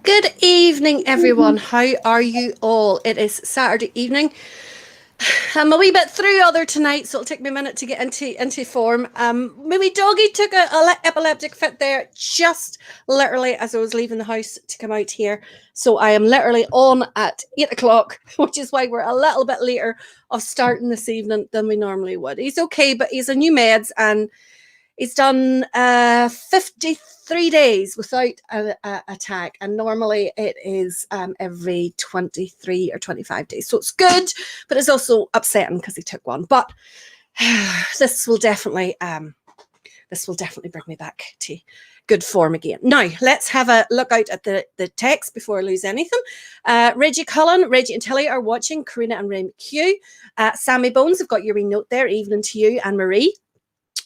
Good evening, everyone. How are you all? It is Saturday evening. I'm a wee bit through other tonight, so it'll take me a minute to get into form. My wee doggy took a epileptic fit there just literally as I was leaving the house to come out here. So I am literally on at 8 o'clock, which is why we're a little bit later of starting this evening than we normally would. He's okay, but he's on new meds and he's done 53 days without an attack, and normally it is every 23 or 25 days. So it's good, but it's also upsetting because he took one. But this will definitely bring me back to good form again. Now, let's have a look out at the text before I lose anything. Reggie Cullen, Reggie and Tilly are watching. Karina and Ray McHugh. Sammy Bones, I've got your wee note there. Evening to you and Marie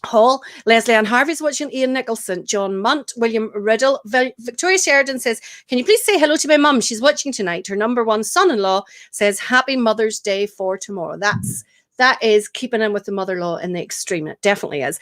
Hall. Leslie Ann Harvey's watching. Ian Nicholson, John Munt, William Riddle. Victoria Sheridan says, can you please say hello to my mum? She's watching tonight. Her number one son-in-law says happy Mother's Day for tomorrow. That is keeping in with the mother-in-law in the extreme. It definitely is.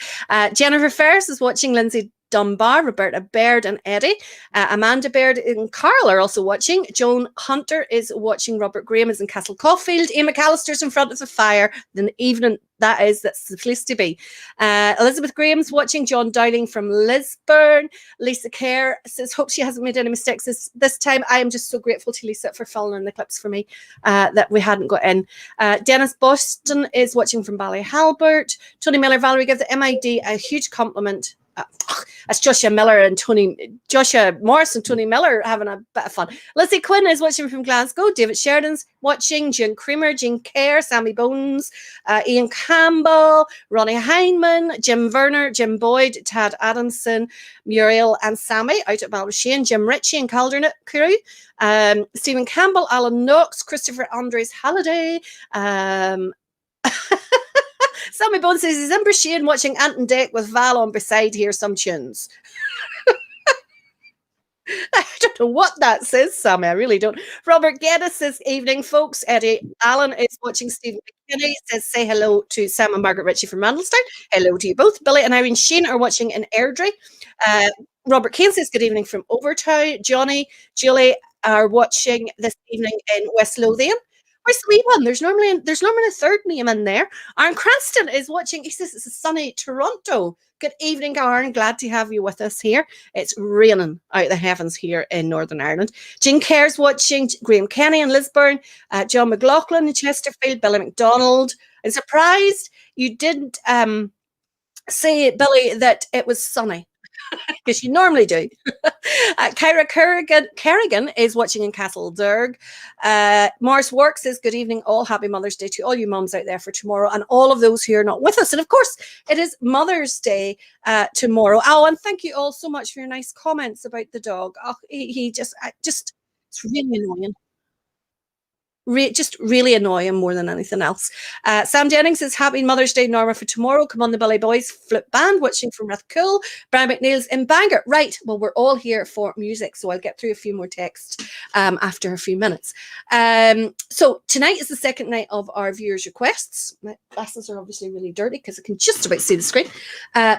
Jennifer Ferris is watching. Lindsay Dunbar, Roberta Baird and Eddie. Amanda Baird and Carl are also watching. Joan Hunter is watching. Robert Graham is in Castle Caulfield. Ian McAllister's in front of the fire. The evening that's the place to be. Elizabeth Graham's watching. John Dowling from Lisburn. Lisa Kerr says, hope she hasn't made any mistakes this time. I am just so grateful to Lisa for filling in the clips for me that we hadn't got in. Dennis Boston is watching from Ballyhalbert. Tony Miller, Valerie, give the MID a huge compliment. That's Joshua Morris and Tony Miller having a bit of fun. Lizzie Quinn is watching from Glasgow. David Sheridan's watching. June Creamer, Jean Kerr, Sammy Bones, Ian Campbell, Ronnie Heineman, Jim Werner, Jim Boyd, Tad Adamson, Muriel and Sammy out at Ballyshane, Jim Ritchie and Caldernut crew, Stephen Campbell, Alan Knox, Christopher Andres Halliday, Sammy Bones says he's in Brashane watching Ant and Deck with Val on beside here some tunes. I don't know what that says, Sammy. I really don't. Robert Geddes says, evening, folks. Eddie Allen is watching. Stephen McKinney says, say hello to Sam and Margaret Ritchie from Randallstown. Hello to you both. Billy and Irene Sheen are watching in Airdrie. Robert Kane says, good evening from Overtown. Johnny, Julie are watching this evening in West Lothian. Where's the wee one? There's normally a third name in there. Aaron Cranston is watching. He says it's a sunny Toronto. Good evening, Aaron. Glad to have you with us here. It's raining out the heavens here in Northern Ireland. Jean Kerr's watching. Graham Kenny in Lisburn. John McLaughlin in Chesterfield. Billy McDonald. I'm surprised you didn't say, Billy, that it was sunny. Because you normally do. Kyra Kerrigan is watching in Castledurg. Morris Works says, good evening all. Happy Mother's Day to all you mums out there for tomorrow and all of those who are not with us. And of course, it is Mother's Day tomorrow. Oh, and thank you all so much for your nice comments about the dog. Oh, he just it's really annoying. Just really annoying more than anything else. Sam Jennings says, happy Mother's Day, Norma, for tomorrow. Come on, the Billy Boys Flute Band, watching from Rathcoole. Brian McNeil's in Bangor. Right, well, we're all here for music, so I'll get through a few more texts after a few minutes. So tonight is the second night of our viewers' requests. My glasses are obviously really dirty because I can just about see the screen.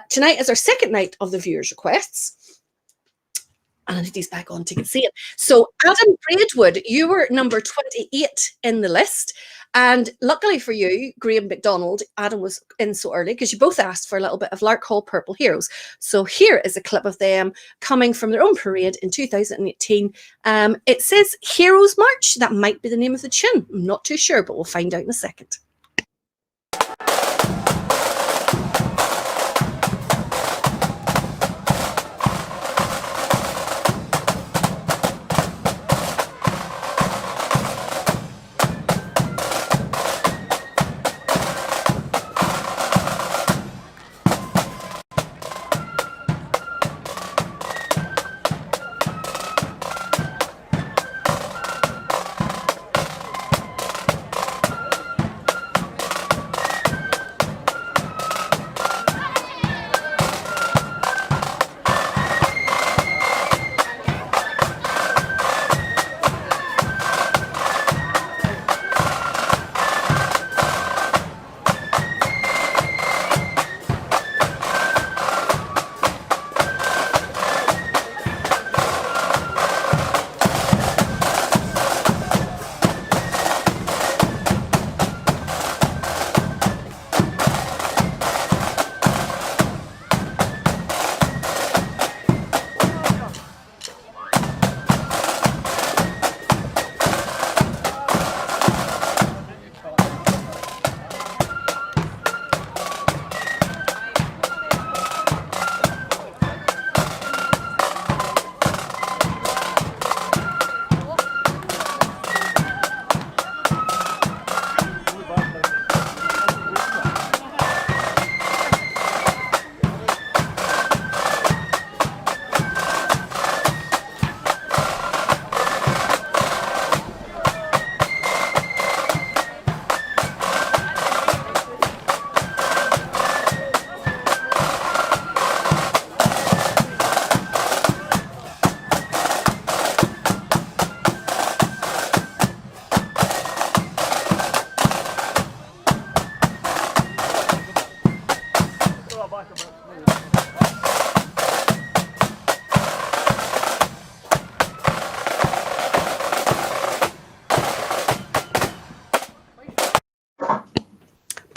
Tonight is our second night of the viewers' requests. And I need these back on to can see it. So Adam Braidwood, you were number 28 in the list. And luckily for you, Graham McDonald, Adam was in so early because you both asked for a little bit of Larkhall Purple Heroes. So here is a clip of them coming from their own parade in 2018. It says Heroes March. That might be the name of the tune. I'm not too sure, but we'll find out in a second.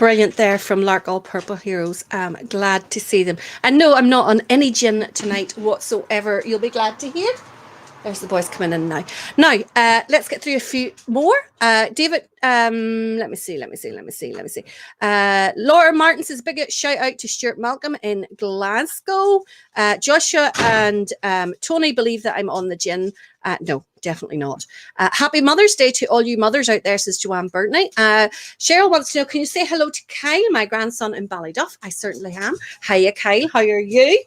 Brilliant there from Larkhall Purple Heroes. Glad to see them. And no, I'm not on any gin tonight whatsoever. You'll be glad to hear. There's the boys coming in now. Now, let's get through a few more. David, let me see. Laura Martin says, big shout out to Stuart Malcolm in Glasgow. Joshua and Tony believe that I'm on the gin. No, definitely not. Happy Mother's Day to all you mothers out there, says Joanne Burtney. Cheryl wants to know, can you say hello to Kyle, my grandson in Ballyduff? I certainly am. Hiya, Kyle. How are you?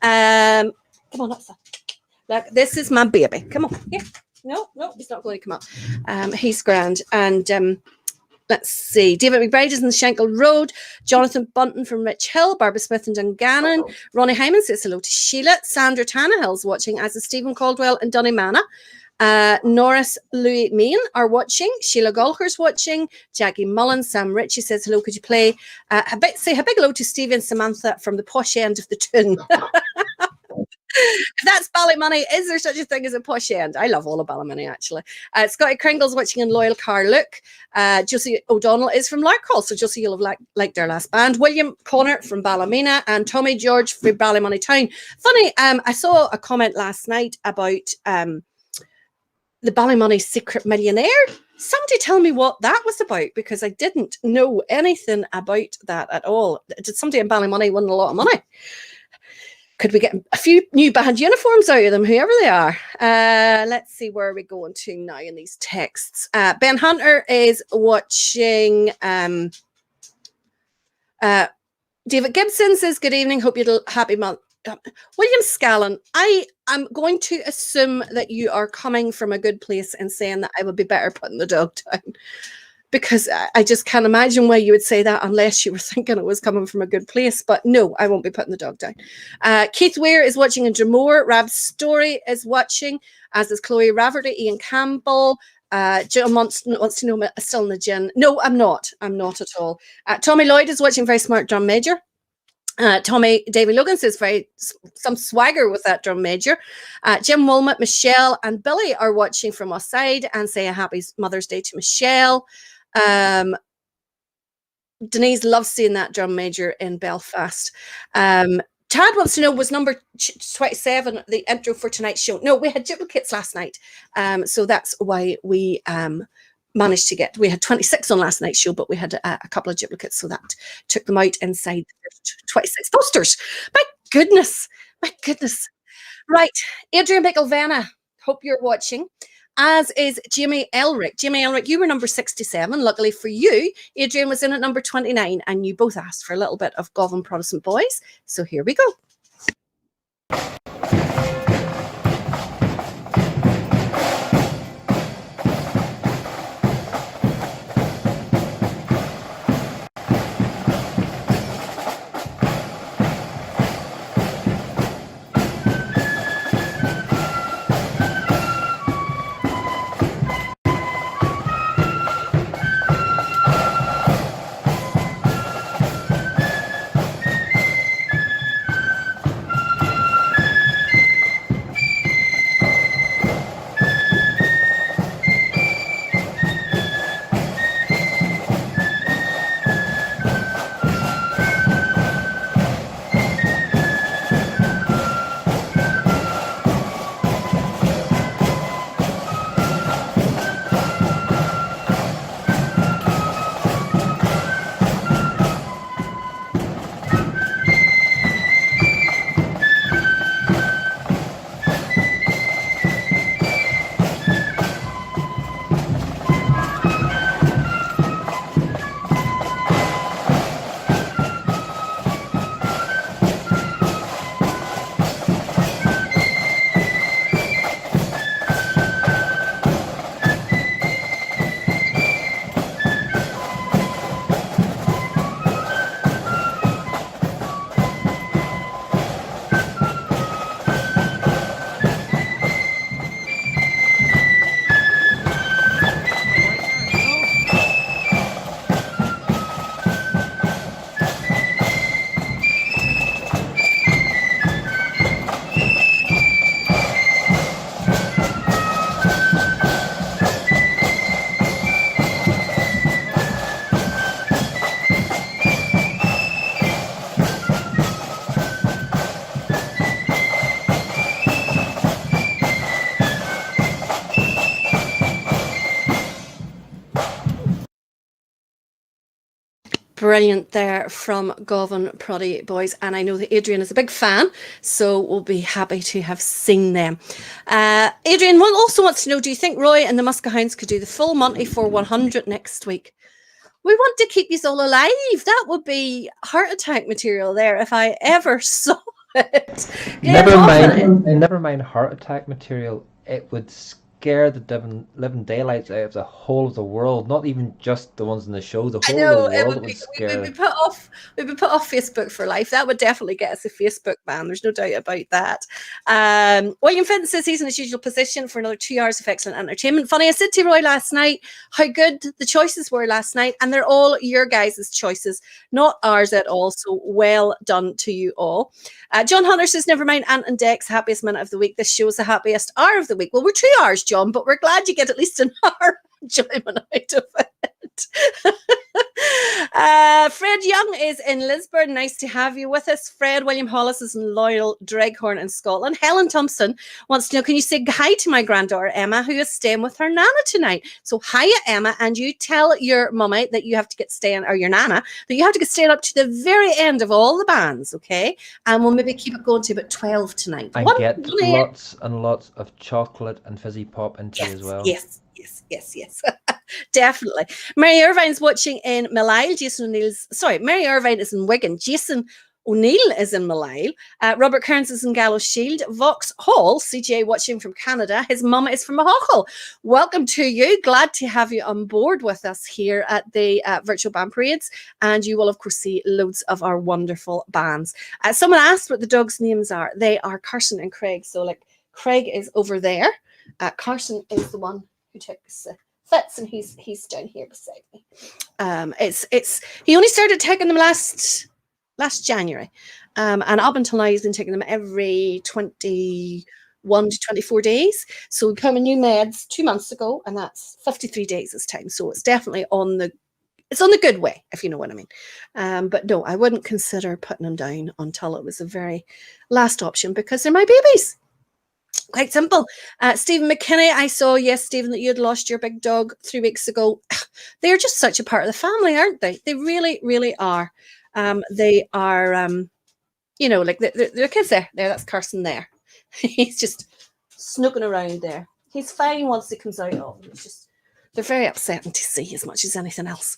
Come on, up, sir. Look, this is my baby. Come on. Here. No, he's not going to come up. He's grand. And let's see. David McBride is in the Shankill Road. Jonathan Bunton from Rich Hill. Barbara Smith in Dungannon. Ronnie Hyman says hello to Sheila. Sandra Tannahill's watching, as is Stephen Caldwell in Doneymana. Norris Louis Main are watching. Sheila Golker's watching. Jackie Mullen. Sam Ritchie says hello. Could you play? Say a big hello to Stevie and Samantha from the posh end of the tune. If that's Ballymoney, is there such a thing as a posh end? I love all of Ballymoney, actually. Scotty Kringle's watching in Loyal Carluke. Josie O'Donnell is from Larkhall, so Josie, you'll have liked our last band. William Connor from Ballymena and Tommy George from Ballymoney Town. Funny, I saw a comment last night about the Ballymoney Secret Millionaire. Somebody tell me what that was about, because I didn't know anything about that at all. Did somebody in Ballymoney win a lot of money? Could we get a few new band uniforms out of them, whoever they are? Let's see, where are we going to now in these texts? Ben Hunter is watching. David Gibson says, good evening. Hope you're happy month. William Scallon, I am going to assume that you are coming from a good place and saying that I would be better putting the dog down. Because I just can't imagine why you would say that unless you were thinking it was coming from a good place. But no, I won't be putting the dog down. Keith Weir is watching in Dromore. Rab Story is watching, as is Chloe Rafferty, Ian Campbell. John wants to know, am I still in the gin? No, I'm not. I'm not at all. Tommy Lloyd is watching, very smart drum major. Tommy David Logan says some swagger with that drum major. Jim Wilmot, Michelle and Billy are watching from our side and say a happy Mother's Day to Michelle. Denise loves seeing that drum major in Belfast. Tad wants to know, was number 27 the intro for tonight's show? No, we had duplicates last night. So that's why we managed to get, we had 26 on last night's show, but we had a couple of duplicates, so that took them out inside the 26 posters. My goodness. Right, Adrian Mickelvena, hope you're watching, as is Jamie Elric. Jamie Elric, you were number 67. Luckily for you, Adrian was in at number 29, and you both asked for a little bit of Govan Protestant Boys. So here we go. Brilliant there from Govan Proddy Boys, and I know that Adrian is a big fan, so we'll be happy to have seen them. Adrian also wants to know, do you think Roy and the Muskehounds could do the full Monty for 100 next week? We want to keep you all alive. That would be heart attack material there if I ever saw it. Never mind heart attack material. It would scare the living daylights out of the whole of the world, not even just the ones in the show, the whole of the world would scare. We'd be put off Facebook for life. That would definitely get us a Facebook ban. There's no doubt about that. William Fenton says he's in his usual position for another 2 hours of excellent entertainment. Funny, I said to Roy last night how good the choices were last night, and they're all your guys' choices, not ours at all. So well done to you all. John Hunter says, never mind Ant and Dex, happiest minute of the week. This show is the happiest hour of the week. Well, we're 2 hours, John, but we're glad you get at least an hour enjoyment out of it. Fred Young is in Lisburn. Nice to have you with us. Fred. William Hollis is in Loyal Dreghorn in Scotland. Helen Thompson wants to know, can you say hi to my granddaughter Emma, who is staying with her nana tonight? So hiya, Emma, and you tell your mummy that you have to get staying, or your nana, that you have to get staying up to the very end of all the bands, okay? And we'll maybe keep it going to about 12 tonight. And get lots and lots of chocolate and fizzy pop into as well. Yes. Definitely. Mary Irvine's watching in Millisle. Mary Irvine is in Wigan. Jason O'Neill is in Millisle. Robert Kearns is in Gallows Shield. Vox Hall, CJ watching from Canada. His mum is from Mahachal. Welcome to you. Glad to have you on board with us here at the virtual band parades. And you will, of course, see loads of our wonderful bands. Someone asked what the dogs' names are. They are Carson and Craig. So, like, Craig is over there. Carson is the one who takes Fitz, and he's down here beside me. He only started taking them last January, and up until now he's been taking them every 21 to 24 days. So we put him in new meds 2 months ago, and that's 53 days this time. So it's definitely on the good way, if you know what I mean. But no, I wouldn't consider putting them down until it was the very last option, because they're my babies. Quite simple. Stephen McKinney, I saw, yes, Stephen, that you had lost your big dog 3 weeks ago. They're just such a part of the family, aren't they? They really, really are. They are, like the kids there. That's Carson there. He's just snooking around there. He's fine once he comes out. Oh, it's just, they're very upsetting to see as much as anything else.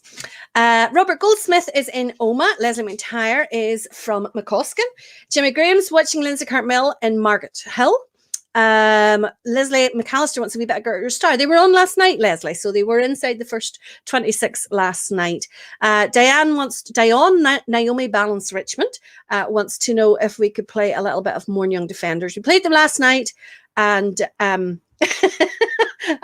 Robert Goldsmith is in Oma. Leslie McIntyre is from McCoskin. Jimmy Graham's watching Lindsay Cartmill in Margaret Hill. Leslie McAllister wants a wee bit of Gertrude Star. They were on last night, Leslie, so they were inside the first 26 last night. Naomi Balance Richmond wants to know if we could play a little bit of Mourn Young Defenders. We played them last night, and I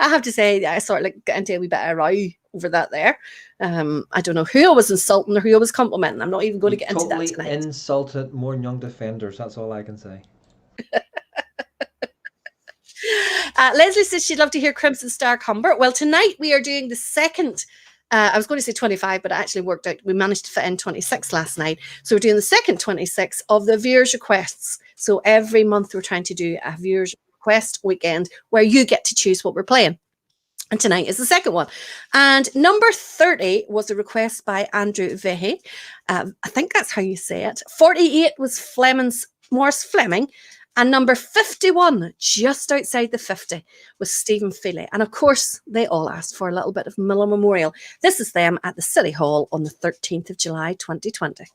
have to say, I sort of like got into a wee bit of a row over that there. I don't know who I was insulting or who I was complimenting. I'm not even going to get into that tonight. Totally insulted Mourn Young Defenders, that's all I can say. Leslie says she'd love to hear Crimson Star Cumber. Well, tonight we are doing the second, I was going to say 25, but it actually worked out. We managed to fit in 26 last night. So we're doing the second 26 of the viewers' requests. So every month we're trying to do a viewers' request weekend where you get to choose what we're playing. And tonight is the second one. And number 30 was a request by Andrew Vehe. I think that's how you say it. 48 was Morris Fleming. And number 51, just outside the 50, was Stephen Feely. And of course, they all asked for a little bit of Miller Memorial. This is them at the City Hall on the 13th of July, 2020.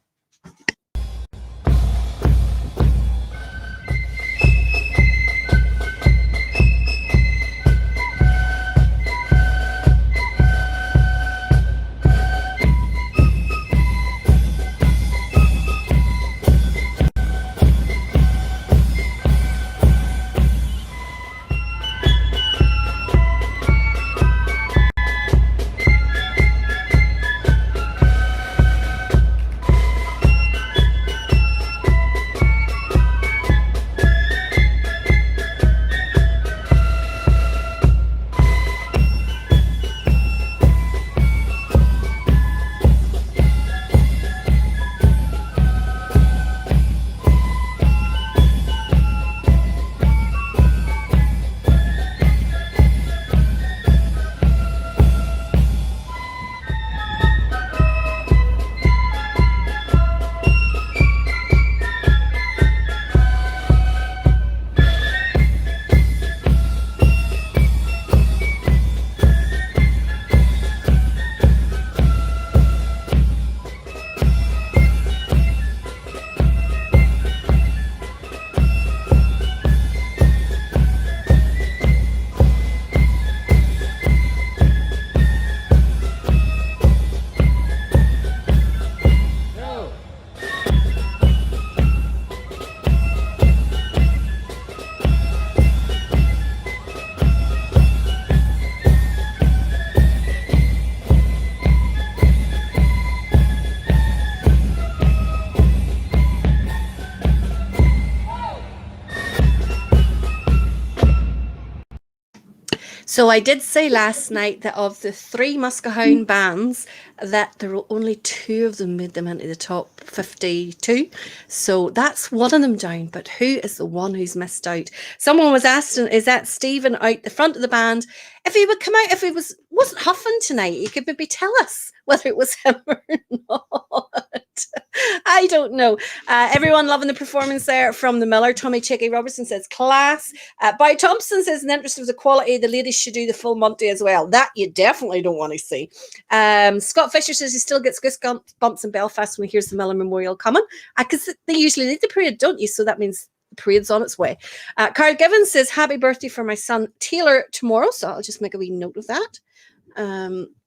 So I did say last night that of the 3 Muskehound bands, that there were only 2 of them made them into the top 52. So that's one of them down. But who is the one who's missed out? Someone was asking, is that Stephen out the front of the band? If he would come out, if he wasn't huffing tonight, he could maybe tell us whether it was him or not. I don't know. Everyone loving the performance there from the Miller. Tommy Chicky Robertson says, class. By Thompson says, in the interest of the quality, the ladies should do the full Monty as well. That you definitely don't want to see. Scott Fisher says he still gets goosebumps in Belfast when he hears the Miller Memorial coming. Because they usually lead the parade, don't you? So that means the parade's on its way. Carl Given says, happy birthday for my son Taylor tomorrow. So I'll just make a wee note of that.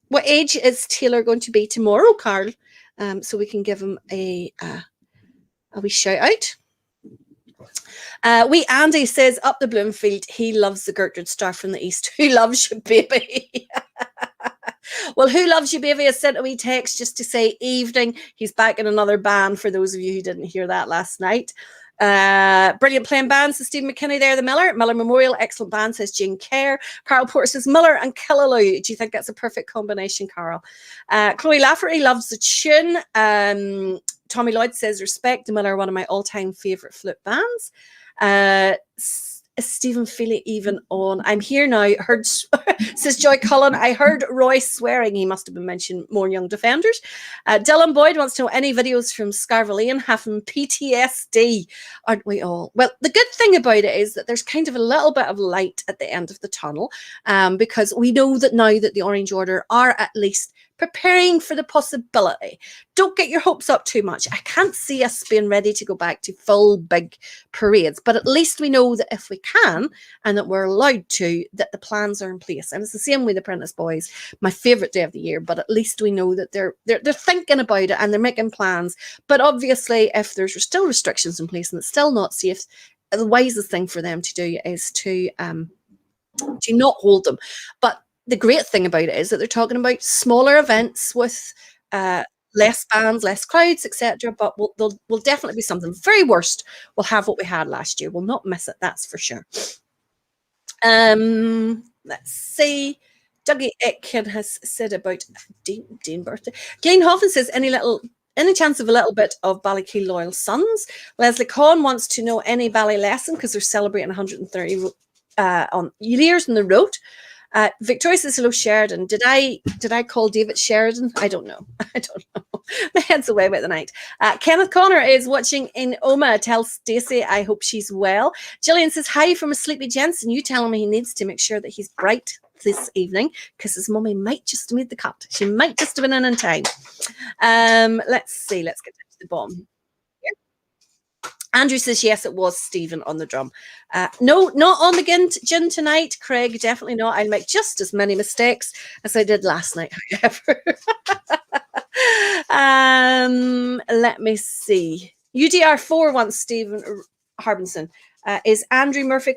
What age is Taylor going to be tomorrow, Carl? So we can give him a wee shout out. Wee Andy says, up the Bloomfield, he loves the Gertrude Star from the East. Who loves you, baby? Well, who loves you, baby? Has sent a wee text just to say evening. He's back in another band for those of you who didn't hear that last night. Brilliant playing band, says Stephen McKinney there, the Miller Memorial, excellent band, says Jane Kerr. Carl Porter says Miller and Killaloe. Do you think that's a perfect combination, Carl? Chloe Lafferty loves the tune. Tommy Lloyd says respect, the Miller, one of my all-time favourite flute bands. Is Stephen Feely even on? I'm here now. Heard says Joy Cullen. I heard Roy swearing. He must have been mentioning more young defenders. Dylan Boyd wants to know any videos from Scarvalian having PTSD. Aren't we all? Well, the good thing about it is that there's kind of a little bit of light at the end of the tunnel, because we know that now that the Orange Order are at least preparing for the possibility. Don't get your hopes up too much. I can't see us being ready to go back to full big parades, but at least we know that if we can and that we're allowed to, that the plans are in place. And it's the same with the Apprentice Boys, my favourite day of the year, but at least we know that they're thinking about it and they're making plans. But obviously, if there's still restrictions in place and it's still not safe, the wisest thing for them to do is to not hold them. But the great thing about it is that they're talking about smaller events with less bands, less crowds, etc. But will definitely be something. Very worst, we'll have what we had last year. We'll not miss it, that's for sure. Let's see. Dougie Aitken has said about Dean birthday. Glenn Hoffman says any chance of a little bit of Ballykeel Loyal Sons. Leslie Cohn wants to know any Bally lesson because they're celebrating 130 on years on the road. Victoria says hello, Sheridan. Did I call David Sheridan? I don't know. I don't know. My head's away with the night. Kenneth Connor is watching in Oma. Tell Stacey I hope she's well. Gillian says hi from a sleepy Jensen. You tell him he needs to make sure that he's bright this evening because his mummy might just have made the cut. She might just have been in time. Let's see. Let's get to the bottom. Andrew says, yes, it was Stephen on the drum. No, not on the gin tonight, Craig. Definitely not. I'll make just as many mistakes as I did last night, however. Let me see. UDR4 wants Stephen Harbinson. Is Andrew Murphy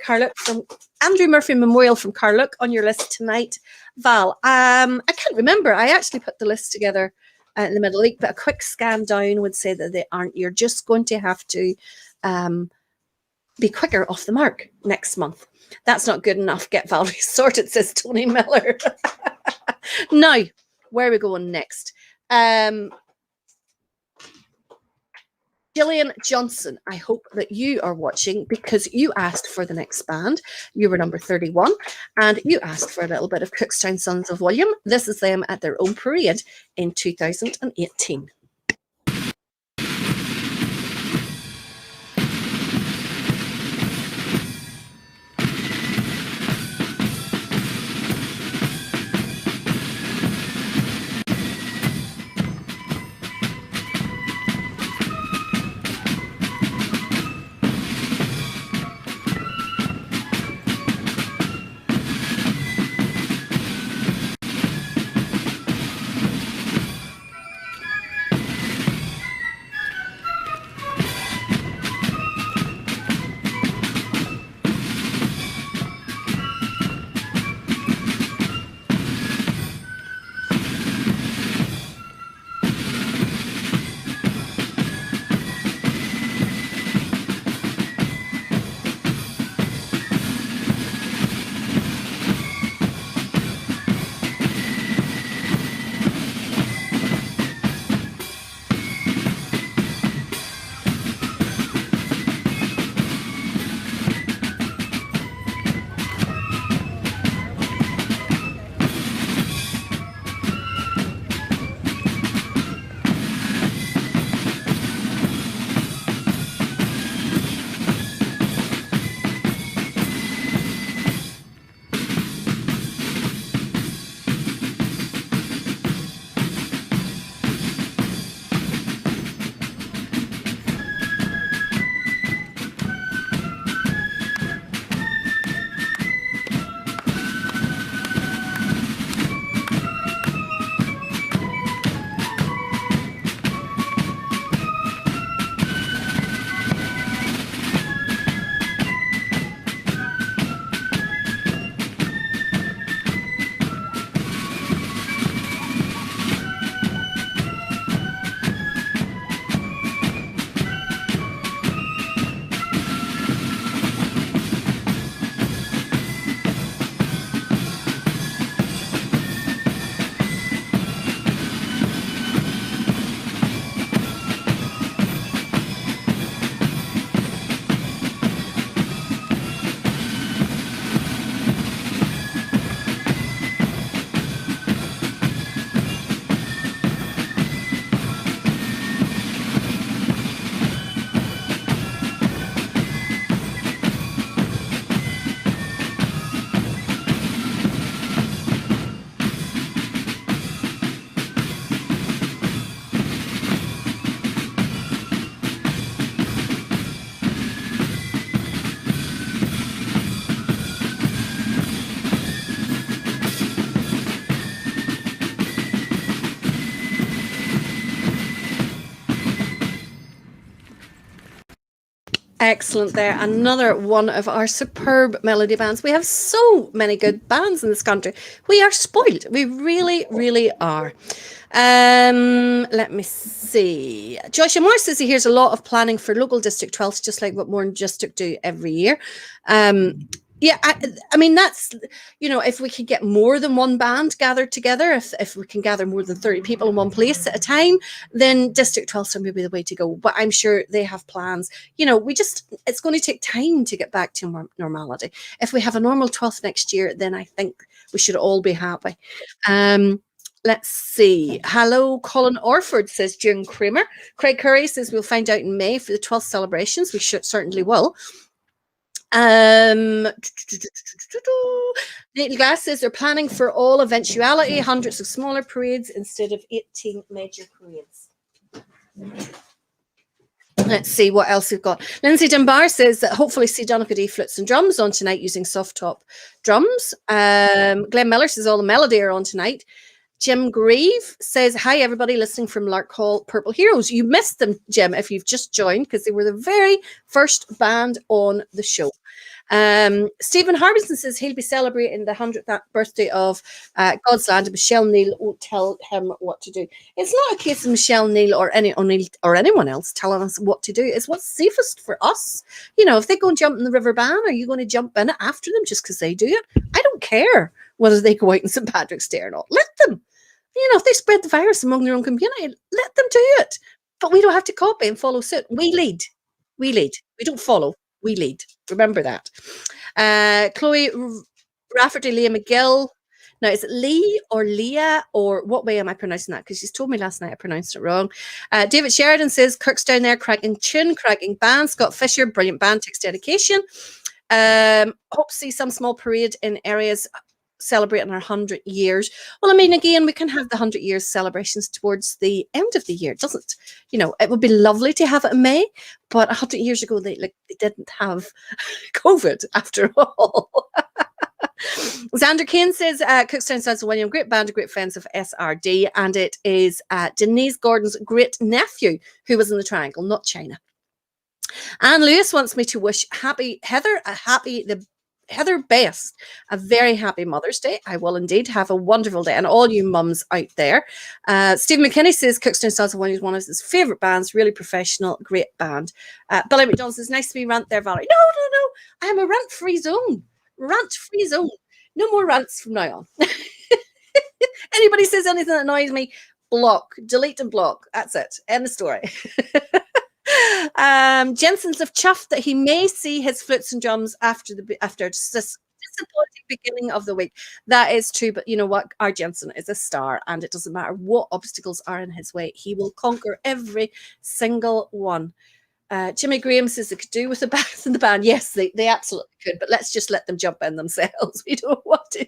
Memorial from Carluke on your list tonight, Val? I can't remember. I actually put the list together in the middle week, but a quick scan down would say that they aren't. You're just going to have to be quicker off the mark next month. That's not good enough. Get Valerie sorted, says Tony Miller. Now, where are we going next? Gillian Johnson, I hope that you are watching because you asked for the next band. You were number 31 and you asked for a little bit of Cookstown Sons of William. This is them at their own parade in 2018. Excellent there. Another one of our superb melody bands. We have so many good bands in this country. We are spoiled. We really, really are. Let me see. Joshua Moore says he hears a lot of planning for local District 12s, just like what Mourne District do every year. Yeah, I mean, that's, you know, if we could get more than one band gathered together, if we can gather more than 30 people in one place at a time, then District 12 is maybe the way to go. But I'm sure they have plans. You know, it's going to take time to get back to normality. If we have a normal 12th next year, then I think we should all be happy. Let's see. Hello, Colin Orford says June Kramer. Craig Curry says we'll find out in May for the 12th celebrations. We certainly will. Nathan Glass says they're planning for all eventuality, hundreds of smaller parades instead of 18 major parades. Let's see what else we've got. Lindsay Dunbar says that hopefully see Donaghadee flutes and drums on tonight using soft top drums. Glenn Miller says all the melody are on tonight. Jim Grieve says, hi, everybody listening from Larkhall Purple Heroes. You missed them, Jim, if you've just joined, because they were the very first band on the show. Stephen Harbison says he'll be celebrating the 100th birthday of God's Land, and Michelle Neal won't tell him what to do. It's not a case of Michelle Neal or anyone else telling us what to do. It's what's safest for us. You know, if they go and jump in the River Bann, are you going to jump in it after them just because they do it? I don't care whether they go out on St. Patrick's Day or not. Let them. You know, if they spread the virus among their own community, let them do it. But we don't have to copy and follow suit. We lead. We lead. We don't follow. We lead. Remember that. Chloe Rafferty, Leah McGill. Now, is it Lee or Leah, or what way am I pronouncing that? Because she's told me last night I pronounced it wrong. David Sheridan says, Cookstown there, cracking tune, cracking band. Scott Fisher, brilliant band, takes dedication. Hope to see some small parade in areas celebrating our 100 years. Well, I mean, again, we can have the 100 years celebrations towards the end of the year. It doesn't, you know, it would be lovely to have it in May, but 100 years ago, they didn't have COVID after all. Xander Kane says, Cookstown Sons of William, great band, great friends of SRD, and it is Denise Gordon's great nephew who was in the Triangle, not China. Anne Lewis wants me to wish Heather Best a very happy Mother's Day. I will indeed. Have a wonderful day, and all you mums out there. Stephen McKinney says Cookstown Sons of William is one of his favourite bands, really professional, great band. Billy McDonald says, nice to be rant there, Valerie. No. I am a rant-free zone. Rant-free zone. No more rants from now on. Anybody says anything that annoys me, block, delete and block. That's it. End of story. Jensen's of chuffed that he may see his flutes and drums after this disappointing beginning of the week. That is true, but you know what? Our Jensen is a star, and it doesn't matter what obstacles are in his way. He will conquer every single one. Jimmy Graham says they could do with the bass in the band. Yes, they absolutely could, but let's just let them jump in themselves. We don't want to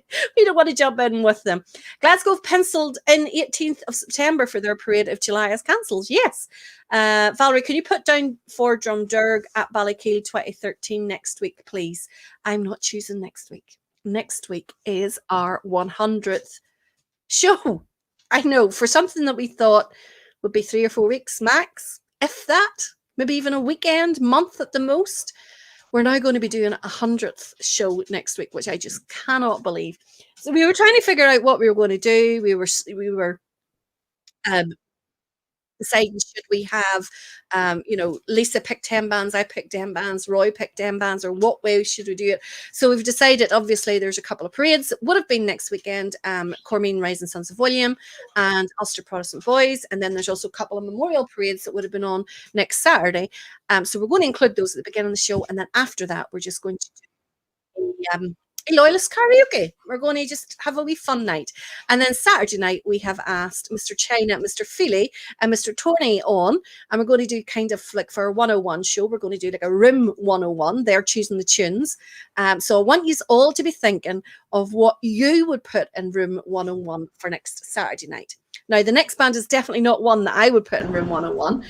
jump in with them. Glasgow penciled in 18th of September for their parade if July is cancelled. Yes. Valerie, can you put down for Drumderg at Ballykeel 2013 next week, please? I'm not choosing next week. Next week is our 100th show. I know, for something that we thought would be 3 or 4 weeks max, if that. Maybe even a weekend, month at the most. We're now going to be doing a 100th show next week, which I just cannot believe. So we were trying to figure out what we were going to do. We were deciding, should we have, Lisa picked 10 bands, I picked 10 bands, Roy picked 10 bands, or what way should we do it? So we've decided, obviously, there's a couple of parades that would have been next weekend, Cormean Rising Sons of William and Ulster Protestant Boys, and then there's also a couple of memorial parades that would have been on next Saturday. So we're going to include those at the beginning of the show, and then after that, we're just going to do a Loyalist karaoke. We're going to just have a wee fun night. And then Saturday night, we have asked Mr. China, Mr. Feely, and Mr. Tony on, and we're going to do kind of like for a 101 show, we're going to do like a room 101. They're choosing the tunes. So I want you all to be thinking of what you would put in room 101 for next Saturday night. Now, the next band is definitely not one that I would put in room 101.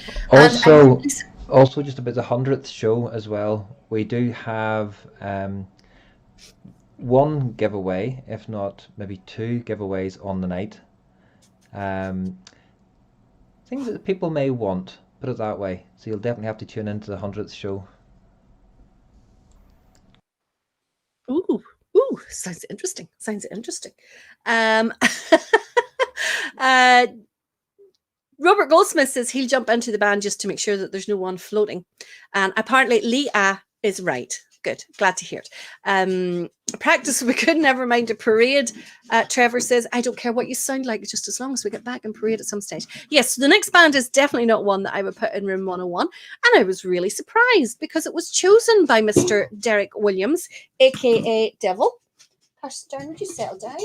Also just about the 100th show as well, we do have one giveaway, if not maybe 2 giveaways on the night. Things that people may want, put it that way. So you'll definitely have to tune into the 100th show Ooh, ooh, sounds interesting. Sounds interesting. Uh, Robert Goldsmith says he'll jump into the band just to make sure that there's no one floating. And apparently Leah is right. Good. Glad to hear it. Practice, we could never mind a parade. Trevor says, I don't care what you sound like, just as long as we get back and parade at some stage. Yes, so the next band is definitely not one that I would put in room 101. And I was really surprised because it was chosen by Mr. Derek Williams, aka Devil. Gosh, darn, would you settle down?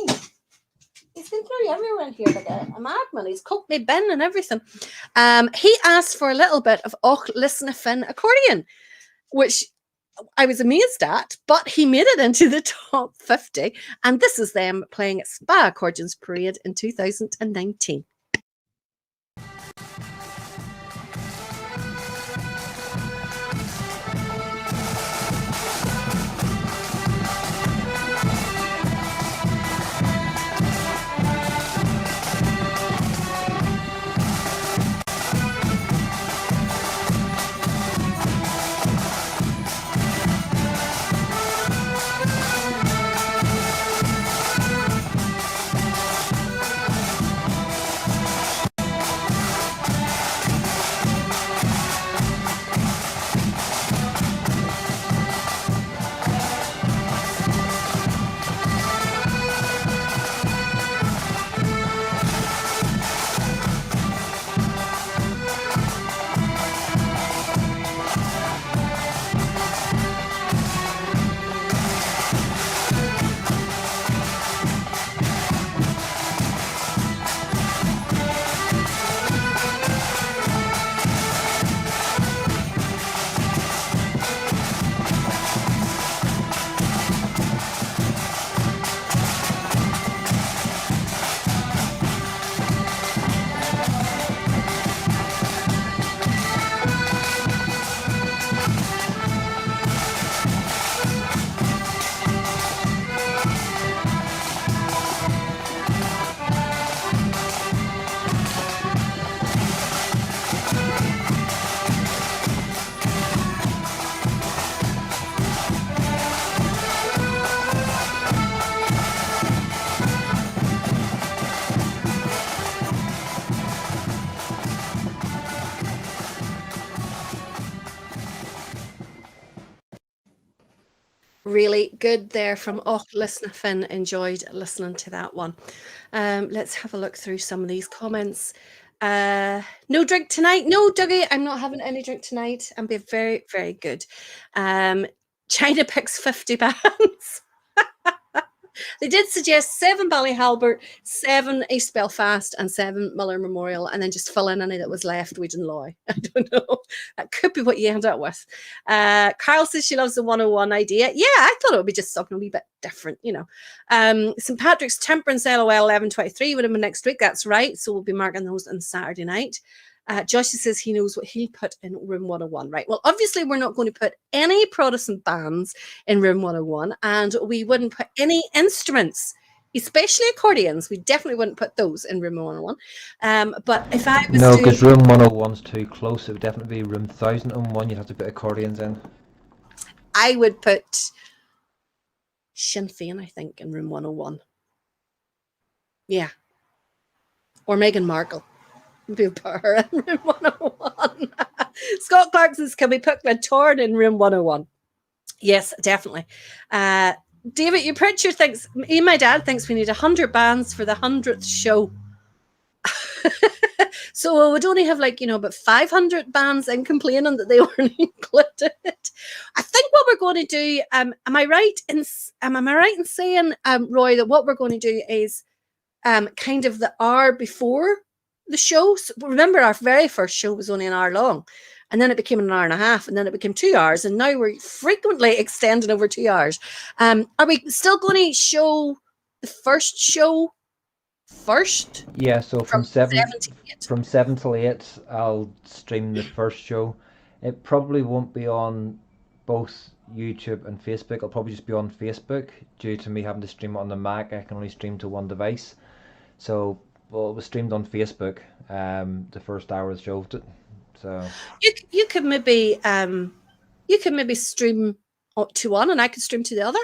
He's been through everywhere in here like a madman. He's cooked me bin and everything. He asked for a little bit of Och Listen Fin accordion, which I was amazed at, but he made it into the top 50. And this is them playing at Spa Accordions Parade in 2019. Really good there from Listener Finn. Enjoyed listening to that one. Let's have a look through some of these comments. No drink tonight. No, Dougie, I'm not having any drink tonight. I'm being very, very good. China picks 50 bands. They did suggest 7 Ballyhalbert, 7 East Belfast, and 7 Miller Memorial, and then just fill in any that was left. We didn't lie. I don't know. That could be what you end up with. Carl says she loves the 101 idea. Yeah, I thought it would be just something a wee bit different, you know. St. Patrick's Temperance LOL 1123 would have been next week. That's right. So we'll be marking those on Saturday night. Josh says he knows what he'll put in room 101. Right. Well, obviously, we're not going to put any Protestant bands in room 101, and we wouldn't put any instruments, especially accordions. We definitely wouldn't put those in room 101. But if I was no, because room 101's too close. It would definitely be room 1001. You'd have to put accordions in. I would put Sinn Féin, I think, in room 101. Yeah. Or Meghan Markle. Be her in room 101. Scott Clark says, can we put Glentorn in room 101? Yes, definitely. David, your Pritchard thinks, me and my dad thinks we need 100 bands for the 100th show. So we would only have about 500 bands in complaining that they weren't included. I think what we're going to do, am I right in saying, Roy, that what we're going to do is kind of the hour before the show. So remember, our very first show was only an hour long, and then it became an hour and a half, and then it became 2 hours, and now we're frequently extending over 2 hours. Are we still going to show the first show first? Yeah, so from 7 to 8. From 7 till 8, I'll stream the first show. It probably won't be on both YouTube and Facebook. It'll probably just be on Facebook due to me having to stream it on the Mac. I can only stream to one device. So, well, it was streamed on Facebook, the first hour of the show. So you could maybe stream to one, and I could stream to the other.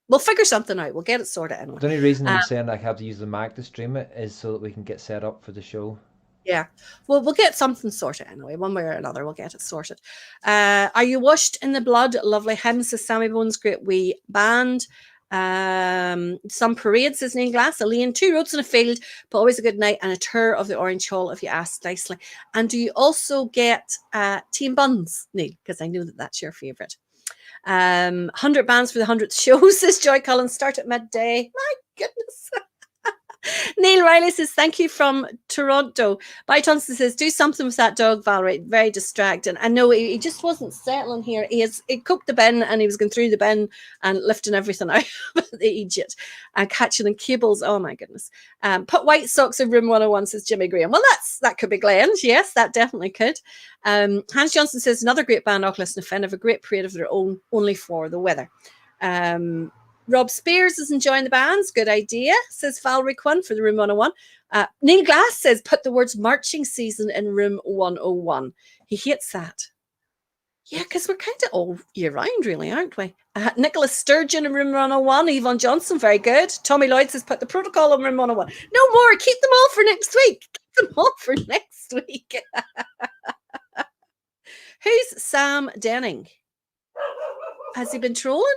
we'll figure something out. We'll get it sorted anyway. The only reason I'm saying I have to use the Mac to stream it is so that we can get set up for the show. Yeah, well, we'll get something sorted anyway, one way or another. We'll get it sorted. Are you washed in the blood? Lovely hymn, says Sammy Bones. Great wee band. Some parades, says Neil Glass. A lane, 2 roads in a field, but always a good night, and a tour of the Orange Hall if you ask nicely. And do you also get tea and buns, Neil? Because I know that that's your favourite. 100 bands for the 100th show, says Joy Cullen. Start at midday. My goodness. Neil Riley says, thank you from Toronto. By Thompson says, do something with that dog, Valerie. Very distracting. I know he just wasn't settling here. He cooked the bin and he was going through the bin and lifting everything out of the Egypt and catching in cables. Oh my goodness. Put white socks in room 101, says Jimmy Graham. Well, that could be Glenn's. Yes, that definitely could. Hans Johnson says, another great band, Auckland and Finn, have a great parade of their own, only for the weather. Rob Spears is enjoying the bands. Good idea, says Valerie Quinn for the room 101. Neil Glass says, put the words marching season in room 101. He hates that. Yeah, because we're kind of all year round, really, aren't we? Nicholas Sturgeon in room 101. Yvonne Johnson, very good. Tommy Lloyd says, put the protocol in room 101. No more. Keep them all for next week. Keep them all for next week. Who's Sam Denning? Has he been trolling?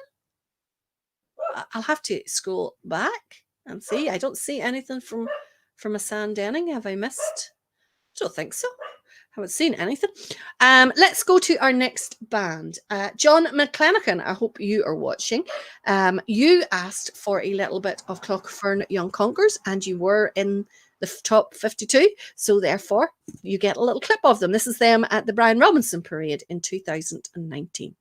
I'll have to scroll back and see. I don't see anything from a Sam Denning. Have I missed? I don't think so. Haven't seen anything. Let's go to our next band. John McClenachan, I hope you are watching. You asked for a little bit of Clochfern Young Conquerors, and you were in the top 52. So therefore, you get a little clip of them. This is them at the Brian Robinson Parade in 2019.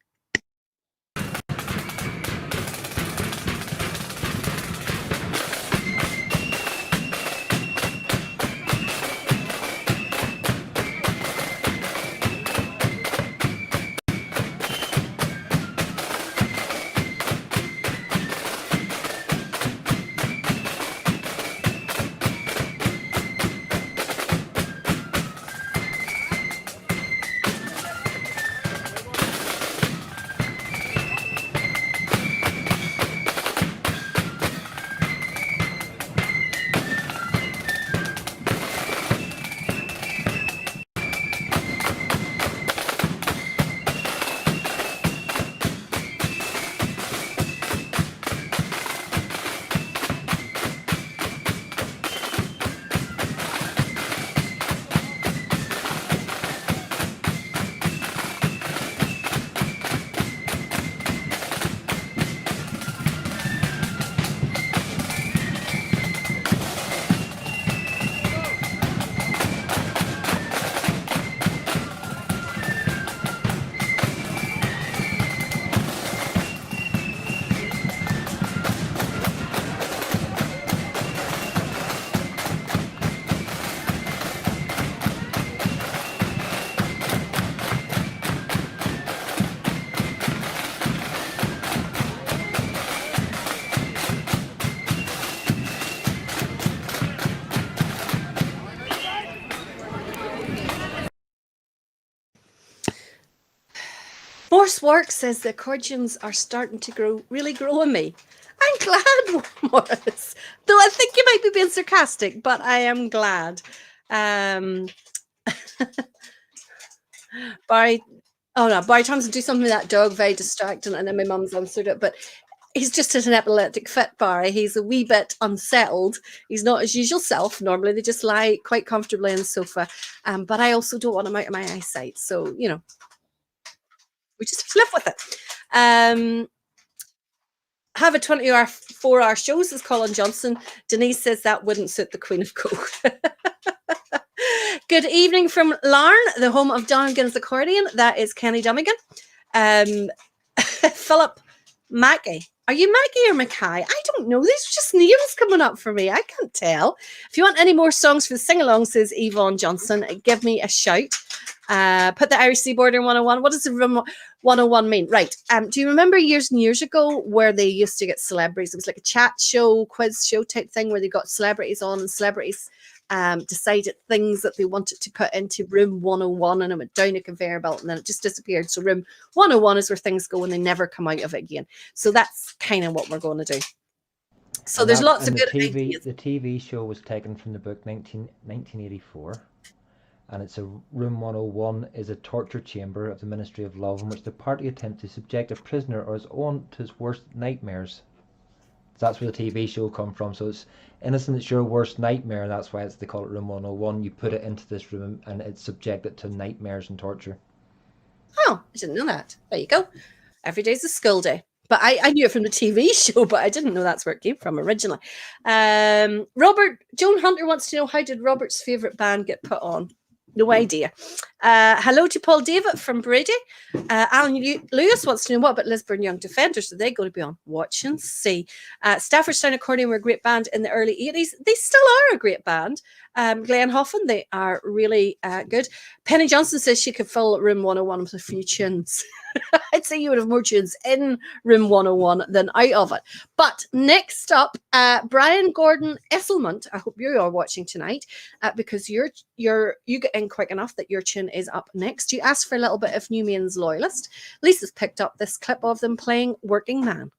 Morse Work says the accordions are starting to really grow on me. I'm glad, Morris. Though I think you might be being sarcastic, but I am glad. Barry Thompson, do something with that dog, very distracting. And then my mum's answered it, but he's just at an epileptic fit, Barry. He's a wee bit unsettled. He's not his usual self. Normally they just lie quite comfortably on the sofa. But I also don't want him out of my eyesight. So, you know, we just have to live with it. Have a 24-hour show, says Colin Johnson. Denise says that wouldn't suit the Queen of Coke. Good evening from Larne, the home of Donegan's Accordion. That is Kenny Dummigan. Philip Mackey. Are you Maggie or Mackay? I don't know. These are just names coming up for me. I can't tell. If you want any more songs for the sing-along, says Yvonne Johnson, give me a shout. Put the Irish Seaboarder in 101. What does the room 101 mean? Right. Do you remember years and years ago where they used to get celebrities? It was like a chat show, quiz show type thing where they got celebrities on and celebrities decided things that they wanted to put into room 101, and it went down a conveyor belt and then it just disappeared. So room 101 is where things go and they never come out of it again. So that's kind of what we're going to do. So And there's lots of the good TV, ideas. The TV show was taken from the book 1984. And it's a room 101 is a torture chamber of the Ministry of Love in which the party attempt to subject a prisoner or his own to his worst nightmares. That's where the TV show come from. So it's innocent, it's your worst nightmare, and that's why they call it room 101. You put it into this room and it's subjected to nightmares and torture. Oh, I didn't know that. There you go. Every day's a school day. But I knew it from the TV show, but I didn't know that's where it came from originally. Robert, Joan Hunter wants to know, how did Robert's favourite band get put on? No idea. Hello to Paul David from Brady. Alan Lewis wants to know, what about Lisburn Young Defenders? Are they going to be on? Watch and see. Staffordstown Accordion were a great band in the early 80s. They still are a great band. Glenhoffen, they are really good. Penny Johnson says she could fill room 101 with a few tunes. I'd say you would have more tunes in room 101 than out of it. But next up, Brian Gordon Esselmont. I hope you are watching tonight because you get in quick enough that your tune is up next. You asked for a little bit of Newmills Loyalist. Lisa's picked up this clip of them playing Working Man.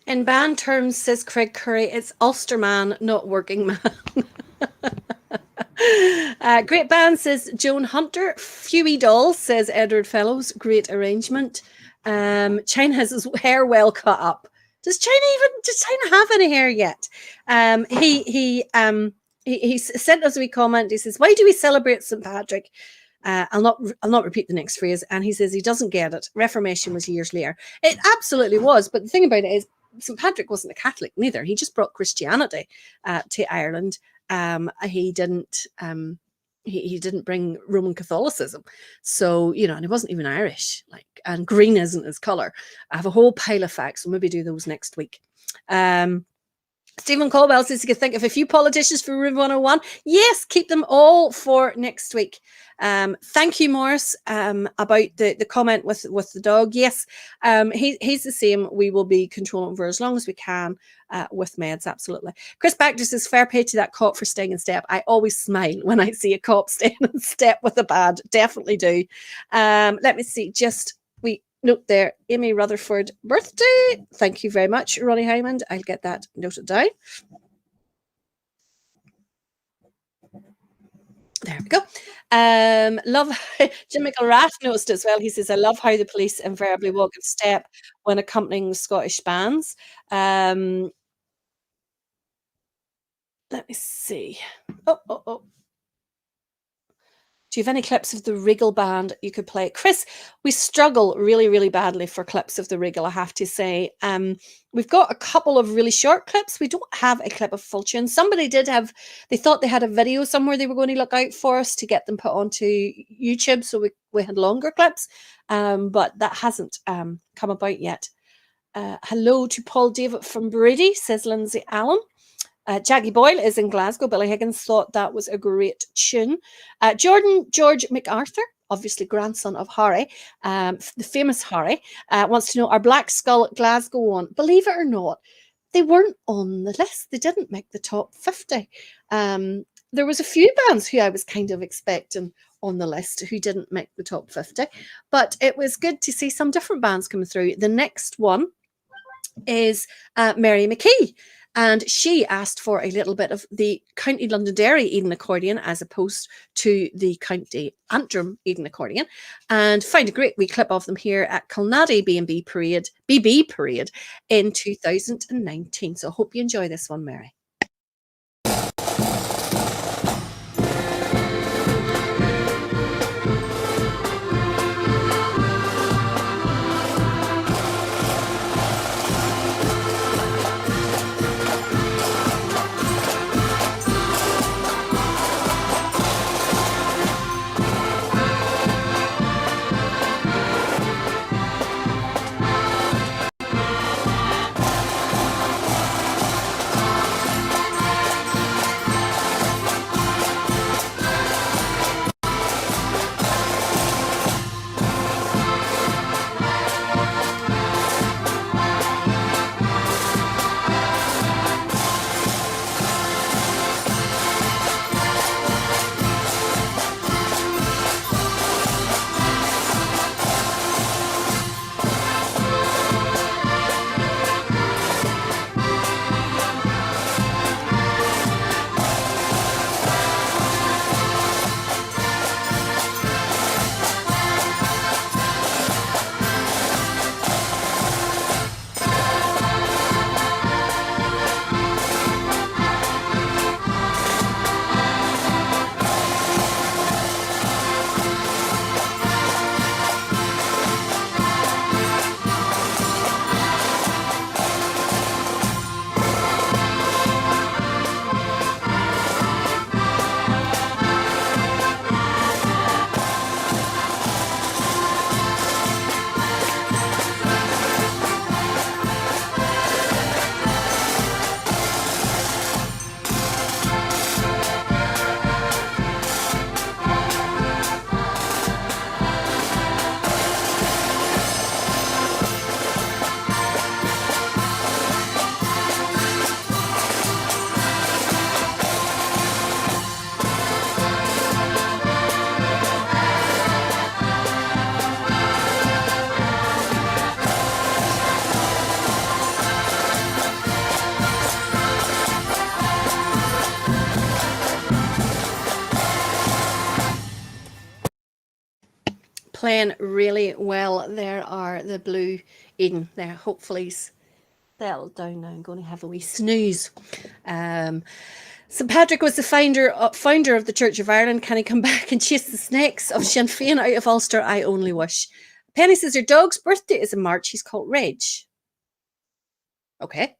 In band terms, says Craig Curry, it's Ulster man, not working man. Great band, says Joan Hunter. Fewy Doll, says Edward Fellows. Great arrangement. China has his hair well cut up. Does China have any hair yet? He sent us a wee comment. He says, "Why do we celebrate St. Patrick?" I'll not repeat the next phrase. And he says he doesn't get it. Reformation was years later. It absolutely was. But the thing about it is, St. Patrick wasn't a Catholic neither. He just brought Christianity to Ireland. He didn't bring Roman Catholicism. So, and he wasn't even Irish. And green isn't his color. I have a whole pile of facts. We'll maybe do those next week. Stephen Colwell says you could think of a few politicians for Room 101. Yes, keep them all for next week. Thank you, Morris, about the comment with the dog. Yes, he's the same. We will be controlling for as long as we can with meds, absolutely. Chris Baxter says, fair play to that cop for staying in step. I always smile when I see a cop staying in step with a bad. Definitely do. Let me see, we note there, Amy Rutherford birthday. Thank you very much, Ronnie Hyman. I'll get that noted down. There we go. Love Jim McElrath noticed as well. He says, I love how the police invariably walk in step when accompanying Scottish bands. Let me see. Oh. Do you have any clips of the Regal band you could play? Chris, we struggle really, really badly for clips of the Regal, I have to say. We've got a couple of really short clips. We don't have a clip of full tune. Somebody they thought they had a video somewhere they were going to look out for us to get them put onto YouTube, so we had longer clips, but that hasn't come about yet. Hello to Paul David from Brady, says Lindsay Allen. Jackie Boyle is in Glasgow. Billy Higgins thought that was a great tune. George MacArthur, obviously grandson of Harry, the famous Harry, wants to know, are Black Skull Glasgow on? Believe it or not, they weren't on the list. They didn't make the top 50. There was a few bands who I was kind of expecting on the list who didn't make the top 50, but it was good to see some different bands coming through. The next one is Mary McKee. And she asked for a little bit of the County Londonderry Eden Accordion as opposed to the County Antrim Eden Accordion, and found a great wee clip of them here at Kilnady BB Parade in 2019. So I hope you enjoy this one, Mary. Playing really well. There are the Blue Eden there. Hopefully settled down now. I'm going to have a wee snooze. St Patrick was the founder of the Church of Ireland. Can he come back and chase the snakes of Sinn Féin out of Ulster? I only wish. Penny says her dog's birthday is in March. He's called Reg. Okay.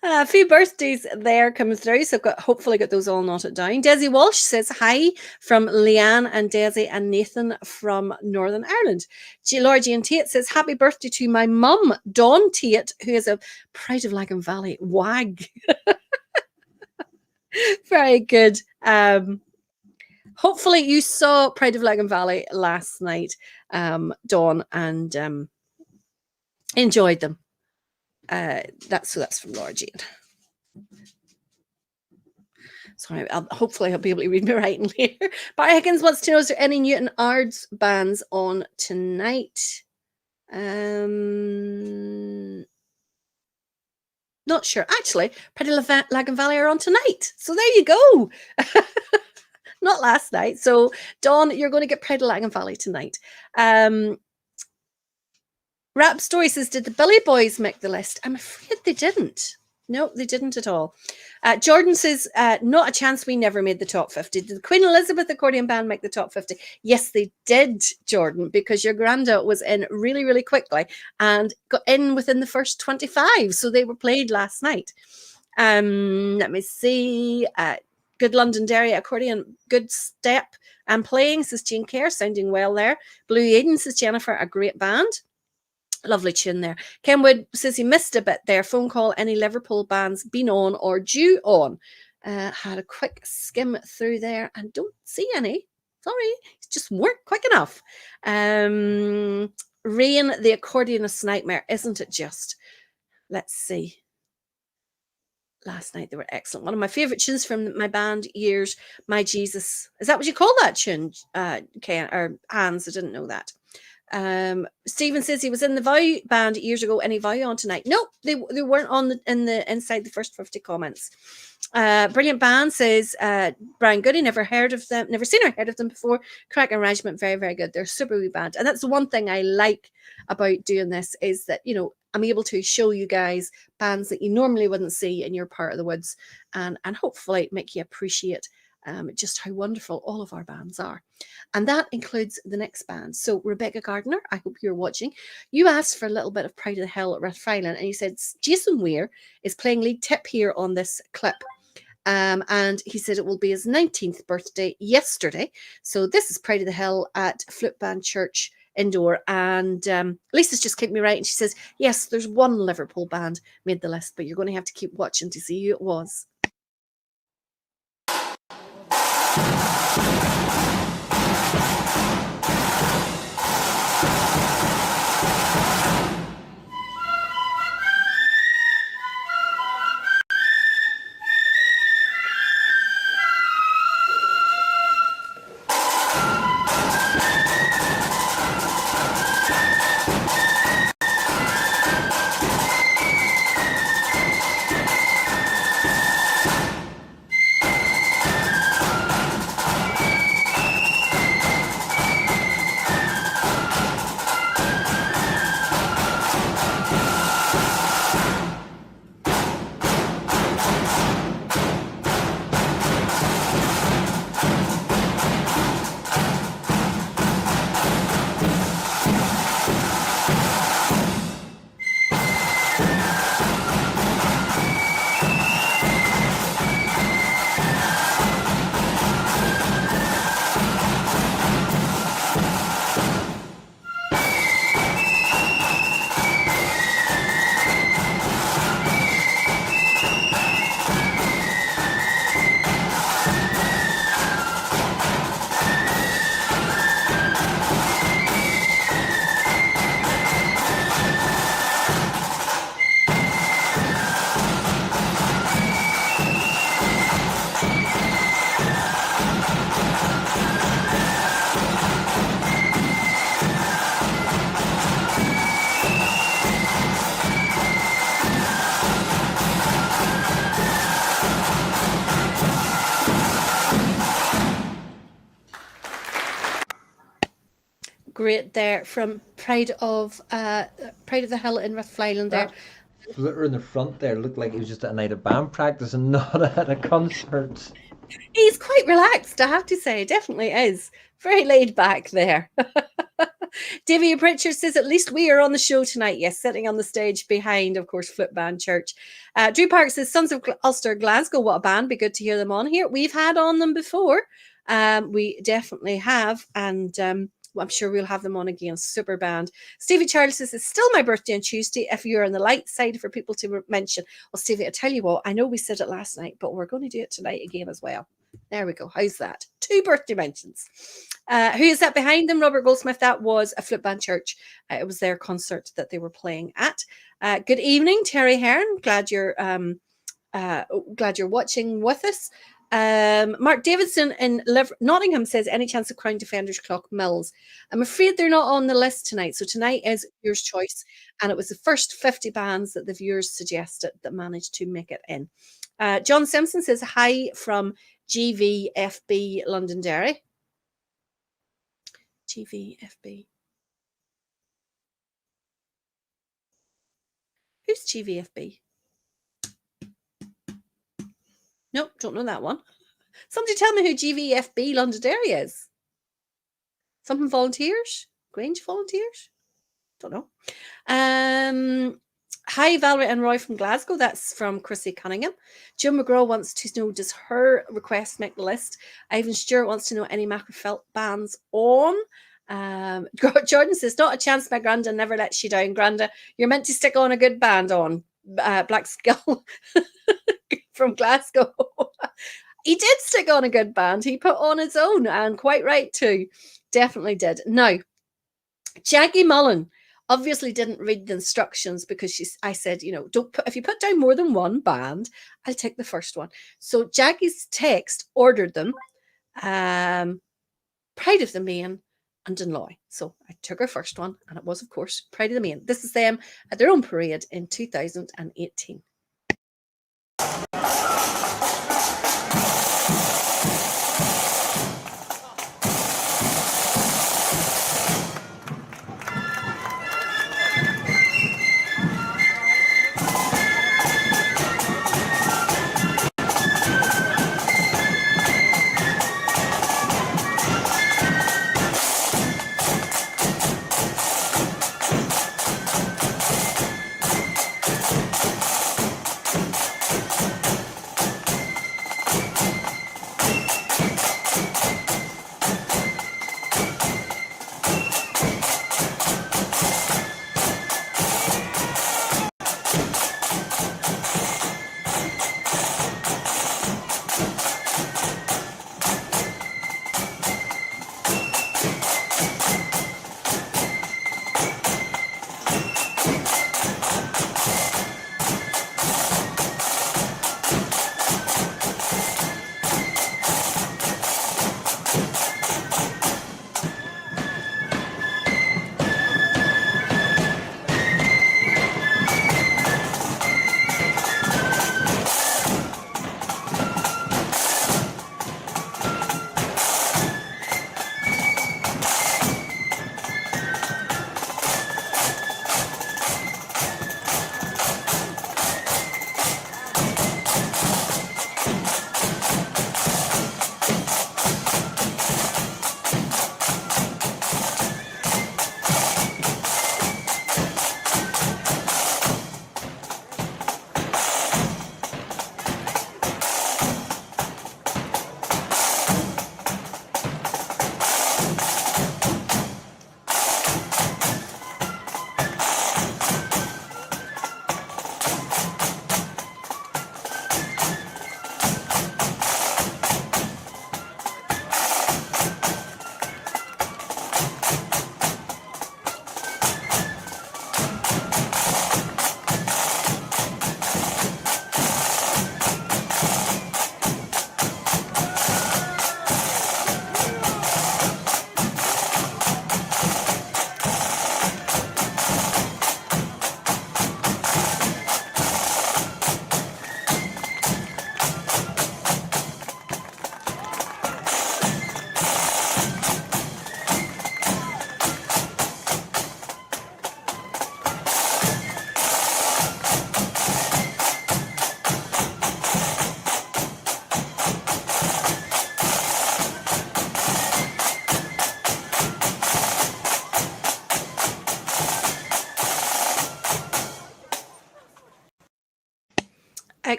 A few birthdays there coming through, so hopefully got those all noted down. Desi Walsh says hi from Leanne and Desi and Nathan from Northern Ireland. Laura Jane Tate says happy birthday to my mum, Dawn Tate, who is a Pride of Lagan Valley wag. Very good. Hopefully you saw Pride of Lagan Valley last night, Dawn, and enjoyed them. That's from Laura Jane. Sorry, hopefully I'll be able to read my writing later. Barry Higgins wants to know, is there any Newton Ards bands on tonight? Not sure. Actually, Pride of Lagan Valley are on tonight. So there you go. Not last night. So, Dawn, you're going to get Pride of Lagan Valley tonight. Rap Story says, did the Billy Boys make the list? I'm afraid they didn't. No, they didn't at all. Jordan says, not a chance, we never made the top 50. Did the Queen Elizabeth Accordion Band make the top 50? Yes, they did, Jordan, because your granda was in really, really quickly and got in within the first 25. So they were played last night. Let me see. Good Londonderry Accordion, good step and playing, says Jean Kerr, sounding well there. Blue Eden says Jennifer, a great band. Lovely tune there. Kenwood says he missed a bit there. Phone call, any Liverpool bands been on or due on? Had a quick skim through there and don't see any. Sorry, it just weren't quick enough. Rain, the accordionist's nightmare, isn't it just? Let's see. Last night they were excellent. One of my favourite tunes from my band years, My Jesus. Is that what you call that tune, Ken, or Hans? I didn't know that. Stephen says he was in the Vow band years ago. Any Vow on tonight? No, they weren't on inside the first 50 comments. Brilliant band, says Brian Goody. Never heard of them, never seen or heard of them before. Crack arrangement, very, very good. They're a super wee band. And that's the one thing I like about doing this, is that, you know, I'm able to show you guys bands that you normally wouldn't see in your part of the woods, and hopefully make you appreciate just how wonderful all of our bands are. And that includes the next band. So Rebecca Gardner, I hope you're watching. You asked for a little bit of Pride of the Hill at Rathfriland, and you said Jason Weir is playing lead tip here on this clip. And he said it will be his 19th birthday yesterday. So this is Pride of the Hill at Flute Band Church Indoor. And Lisa's just kicked me right, and she says, yes, there's one Liverpool band made the list, but you're going to have to keep watching to see who it was. Great there from Pride of the Hill in Rathfriland there. Flutter in the front there looked like he was just at a night of band practice and not at a concert. He's quite relaxed, I have to say. Definitely is. Very laid back there. Davy Pritchard says, at least we are on the show tonight. Yes, sitting on the stage behind, of course, Flute Band Church. Drew Park says, Sons of Ulster, Glasgow, what a band. Be good to hear them on here. We've had on them before. We definitely have. And I'm sure we'll have them on again. Super band. Stevie Charles says, it's still my birthday on Tuesday. If you're on the light side for people to mention. Well, Stevie, I tell you what, I know we said it last night, but we're going to do it tonight again as well. There we go. How's that? 2 birthday mentions. Who is that behind them? Robert Goldsmith. That was a Flute Band Church. It was their concert that they were playing at. Good evening, Terry Hearn. Glad you're watching with us. Mark Davidson in Nottingham says, any chance of Crown Defenders Cloughmills? I'm afraid they're not on the list tonight. So tonight is viewers' choice. And it was the first 50 bands that the viewers suggested that managed to make it in. John Simpson says, hi from GVFB Londonderry. GVFB. Who's GVFB? Nope, don't know that one. Somebody tell me who GVFB Londonderry is. Something Volunteers? Grange Volunteers? Don't know. Hi, Valerie and Roy from Glasgow. That's from Chrissy Cunningham. Jim McGraw wants to know, does her request make the list? Ivan Stewart wants to know any Macroboy bands on. Jordan says, not a chance, my Granda never lets you down. Granda, you're meant to stick on a good band on. Black Skull from Glasgow. He did stick on a good band. He put on his own, and quite right too. Definitely did. Now, Jackie Mullen obviously didn't read the instructions because I said, don't put, if you put down more than one band, I'll take the first one. So Jackie's text ordered them, Pride of the Maine and Dunloy. So I took her first one, and it was, of course, Pride of the Maine. This is them at their own parade in 2018.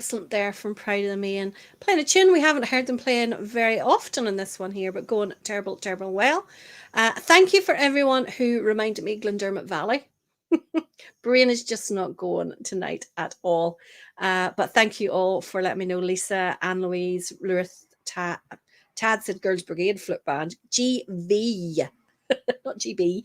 excellent there from Pride of the Maine. Playing a tune we haven't heard them playing very often in this one here, but going terrible, terrible well. Thank you for everyone who reminded me Glendurmit Valley. Brain is just not going tonight at all. But thank you all for letting me know. Lisa, Anne-Louise, Ruth, Tad said Girls Brigade Flute Band. GV. Not GB.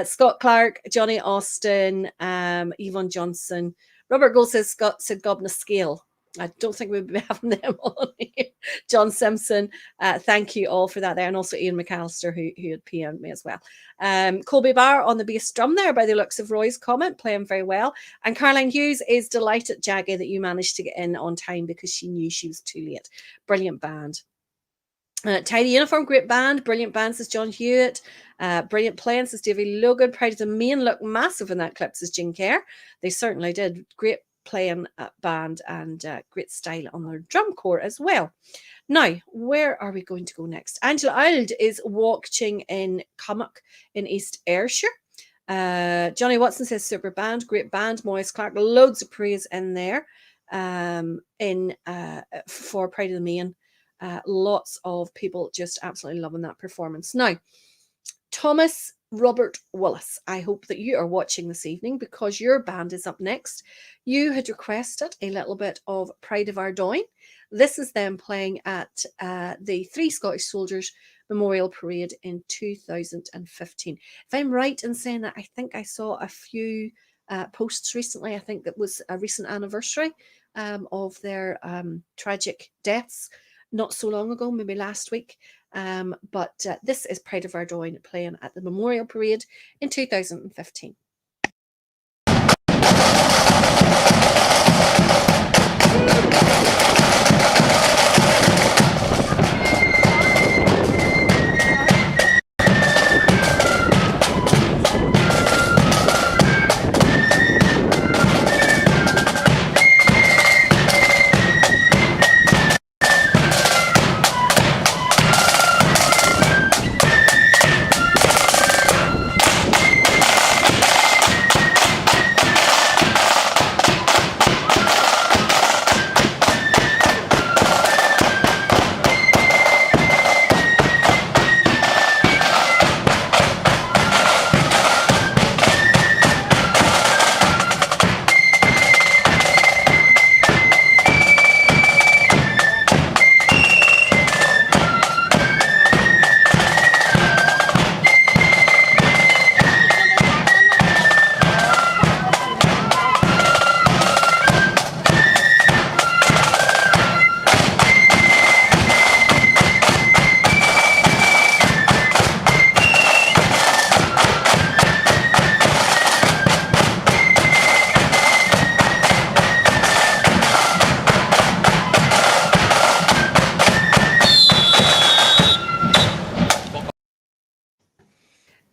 Scott Clark, Johnny Austin, Yvonne Johnson. Robert Gold says Scott said Gobna Scale. I don't think we'll be having them on here. John Simpson, thank you all for that there. And also Ian McAllister, who had PM'd me as well. Colby Barr on the bass drum there by the looks of Roy's comment, playing very well. And Caroline Hughes is delighted, Jaggy, that you managed to get in on time because she knew she was too late. Brilliant band. Tidy uniform, great band. Brilliant band, says John Hewitt. Brilliant playing, says Davy Logan. Pride of the Maine looked massive in that clip, says Jean Kerr. They certainly did. Great playing band and great style on their drum corps as well. Now, where are we going to go next? Angela Ild is watching in Cummock in East Ayrshire. Johnny Watson says super band, great band. Moyes Clark, loads of praise in there for Pride of the Maine. Lots of people just absolutely loving that performance. Now, Thomas Robert Willis, I hope that you are watching this evening because your band is up next. You had requested a little bit of Pride of Ardoyne. This is them playing at the Three Scottish Soldiers Memorial Parade in 2015. If I'm right in saying that, I think I saw a few posts recently. I think that was a recent anniversary of their tragic deaths. Not so long ago, maybe last week. But this is Pride of Ardoyne playing at the Memorial Parade in 2015.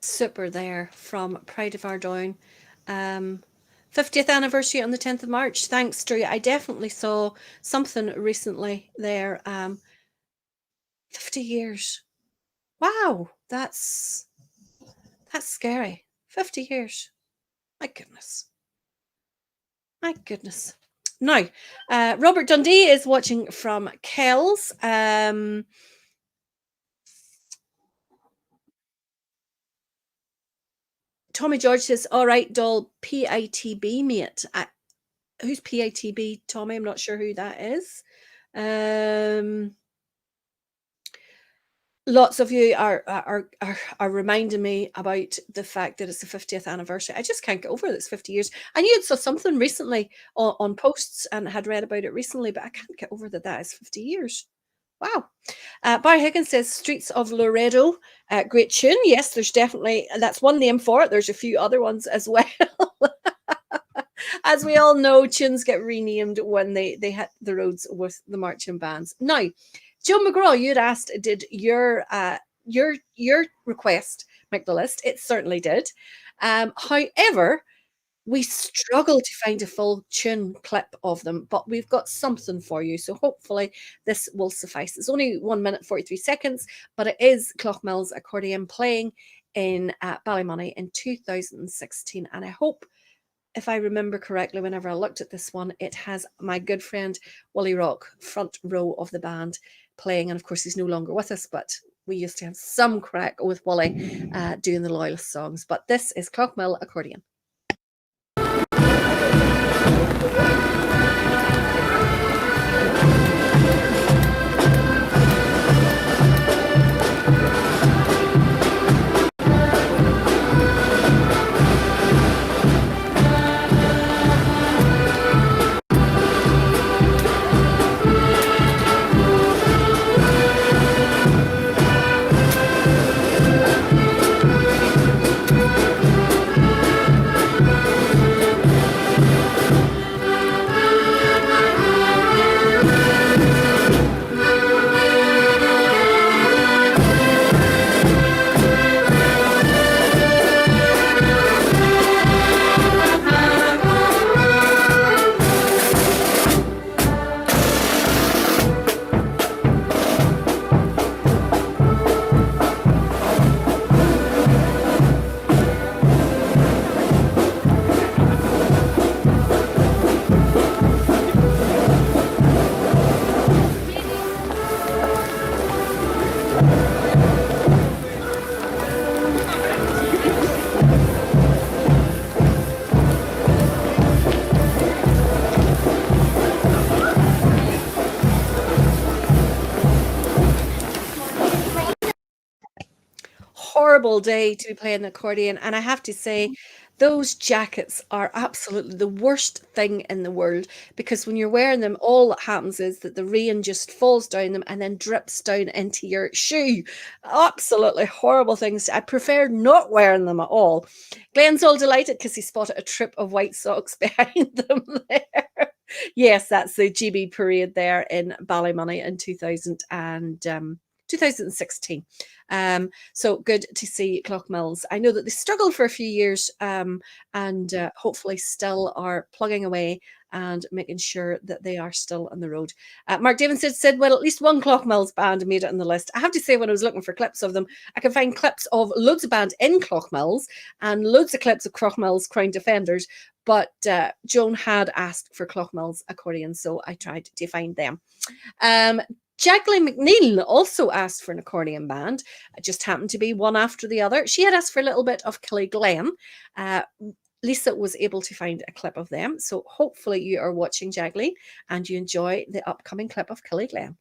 Super there from Pride of Ardoyne. 50th anniversary on the 10th of March. Thanks, Drew. I definitely saw something recently there. 50 years. Wow, that's scary. 50 years. My goodness. My goodness. Now, Robert Dundee is watching from Kells. Tommy George says, all right, doll, PITB, mate. Who's PITB, Tommy? I'm not sure who that is. Lots of you are reminding me about the fact that it's the 50th anniversary. I just can't get over that it's 50 years. I knew I saw something recently on posts and had read about it recently, but I can't get over that is 50 years. Wow. Barry Higgins says Streets of Laredo. Great tune. Yes, there's definitely, that's one name for it. There's a few other ones as well. As we all know, tunes get renamed when they hit the roads with the marching bands. Now, Joe McGraw, you'd asked, did your request make the list? It certainly did. However, we struggled to find a full tune clip of them, but we've got something for you. So hopefully this will suffice. It's only 1 minute, 43 seconds, but it is Cloughmills Accordion playing in Ballymoney in 2016. And I hope if I remember correctly, whenever I looked at this one, it has my good friend Wally Rock, front row of the band, playing. And of course, he's no longer with us, but we used to have some crack with Wally doing the Loyalist songs. But this is Cloughmills Accordion. Horrible day to be playing the accordion, and I have to say those jackets are absolutely the worst thing in the world, because when you're wearing them, all that happens is that the rain just falls down them and then drips down into your shoe. Absolutely horrible things. I prefer not wearing them at all. Glenn's all delighted because he spotted a trip of white socks behind them there. Yes, that's the GB parade there in Ballymoney in 2016. So good to see Cloughmills. I know that they struggled for a few years and hopefully still are plugging away and making sure that they are still on the road. Mark Davidson said, well, at least one Cloughmills band made it on the list. I have to say, when I was looking for clips of them, I could find clips of loads of band in Cloughmills and loads of clips of Cloughmills Crown Defenders, but Joan had asked for Cloughmills Accordion, so I tried to find them. Jacqueline McNeil also asked for an accordion band. It just happened to be one after the other. She had asked for a little bit of Kilglen. Lisa was able to find a clip of them. So hopefully you are watching, Jacqueline, and you enjoy the upcoming clip of Kilglen.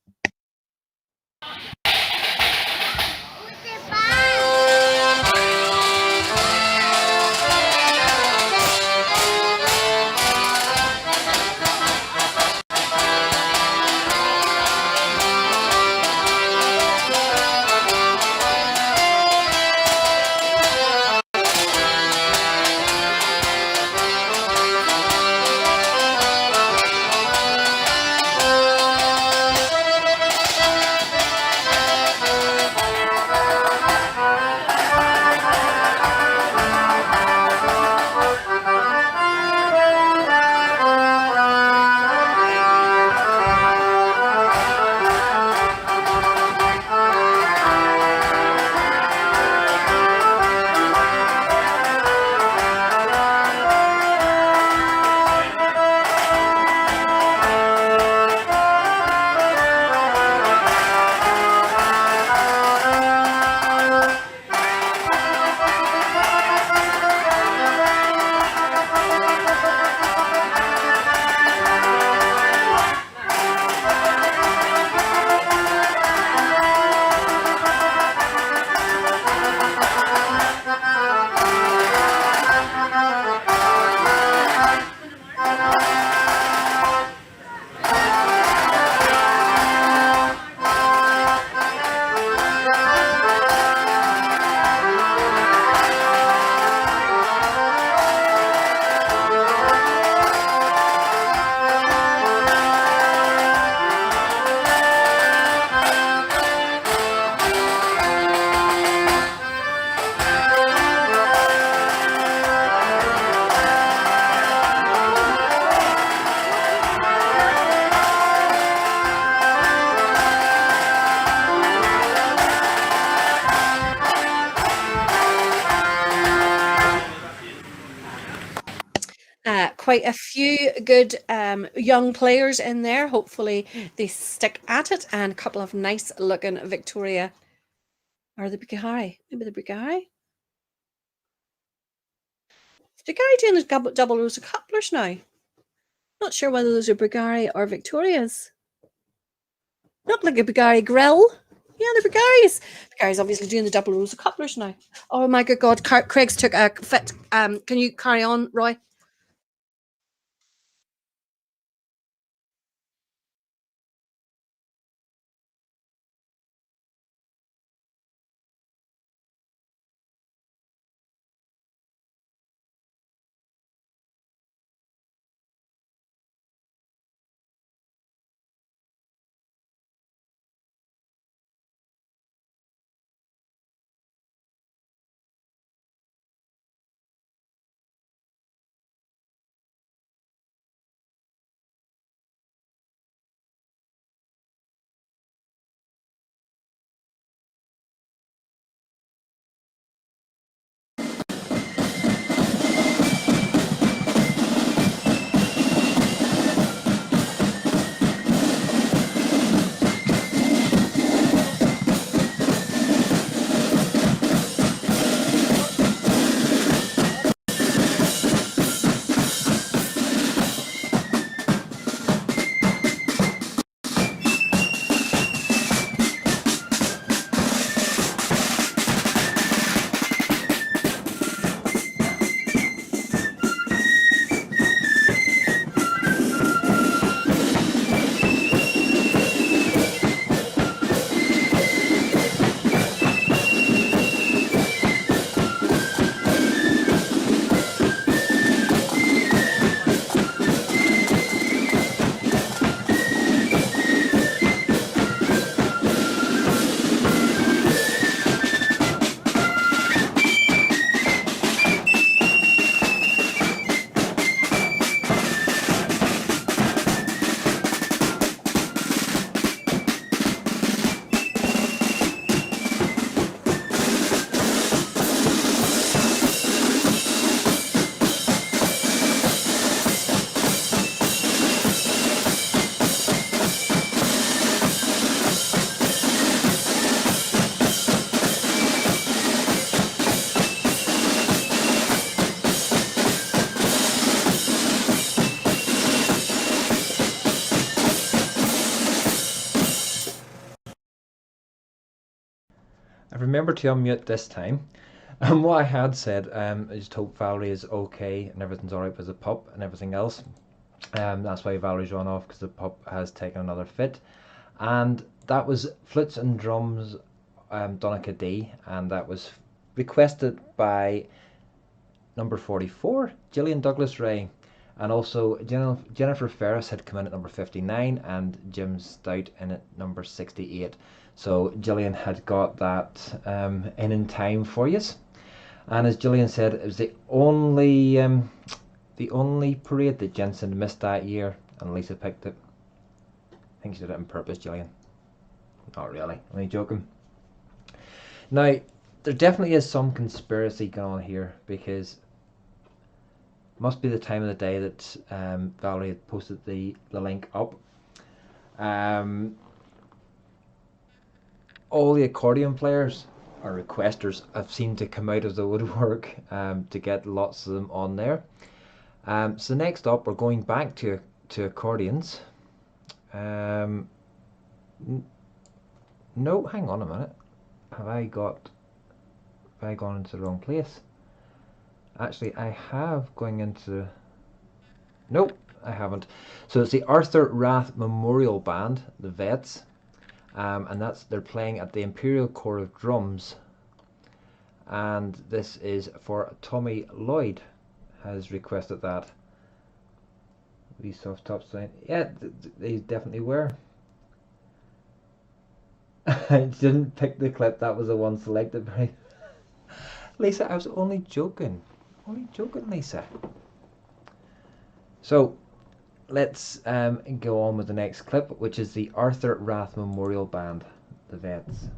quite a few good young players in there. Hopefully they stick at it, and a couple of nice looking Victoria or the Bugari. Maybe the Bugari. Is Bugari doing a double rows of couplers now? Not sure whether those are Bugari or Victorias. Look like a Bugari grill. Yeah, the Bugaris. Bugari's obviously doing the double rows of couplers now. Oh my good God, Craig's took a fit. Can you carry on, Roy? Remember to unmute this time. And what I had said, I just hope Valerie is okay and everything's alright with the pup and everything else. That's why Valerie's run off, because the pup has taken another fit. And that was Flutes and Drums, Donica D, and that was requested by number 44, Gillian Douglas Ray. And also Jennifer Ferris had come in at number 59 and Jim Stout in at number 68. So Gillian had got that in time for you. And as Gillian said, it was the only parade that Jensen missed that year, and Lisa picked it. I think she did it on purpose, Gillian. Not really, only joking. Now, there definitely is some conspiracy going on here, because it must be the time of the day that Valerie had posted the link up. All the accordion players or requesters have seemed to come out of the woodwork to get lots of them on there. So next up, we're going back to accordions. No, hang on a minute. Have I gone into the wrong place? Actually, I have going into... Nope, I haven't. So it's the Arthur Rath Memorial Band, the Vets. And they're playing at the Imperial Corps of Drums, and this is for Tommy Lloyd has requested that. These soft tops, yeah, they definitely were. I didn't pick the clip, that was the one selected by Lisa. I was only joking, Lisa. So let's go on with the next clip, which is the Arthur Rath Memorial Band, the Vets.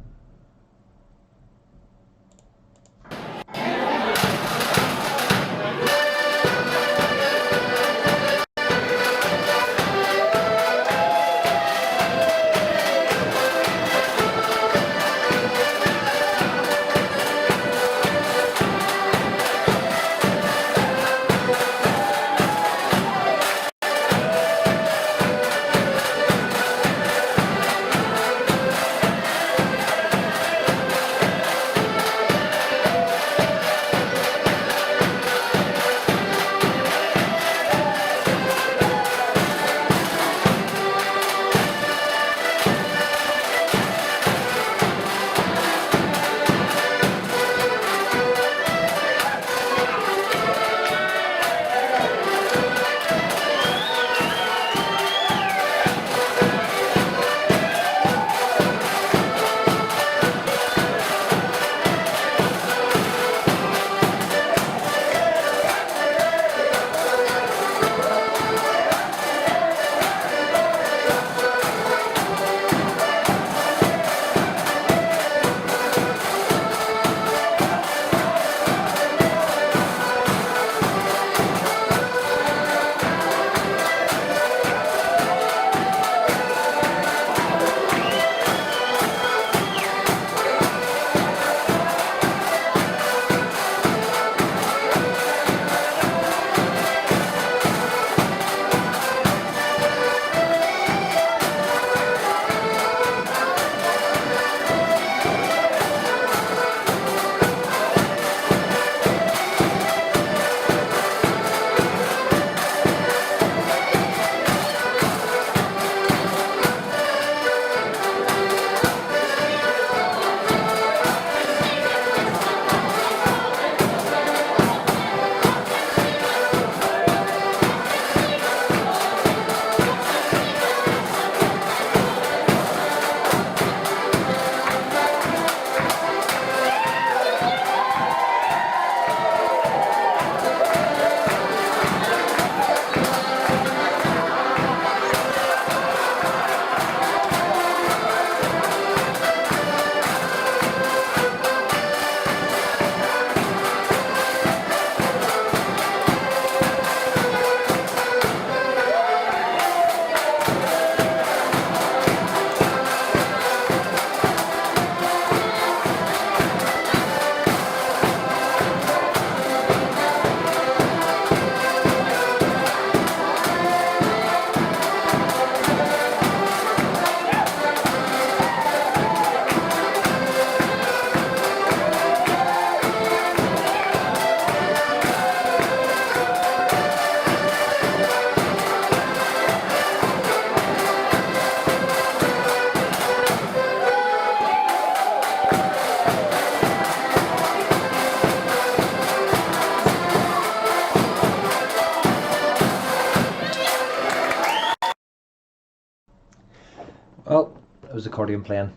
it was accordion playing.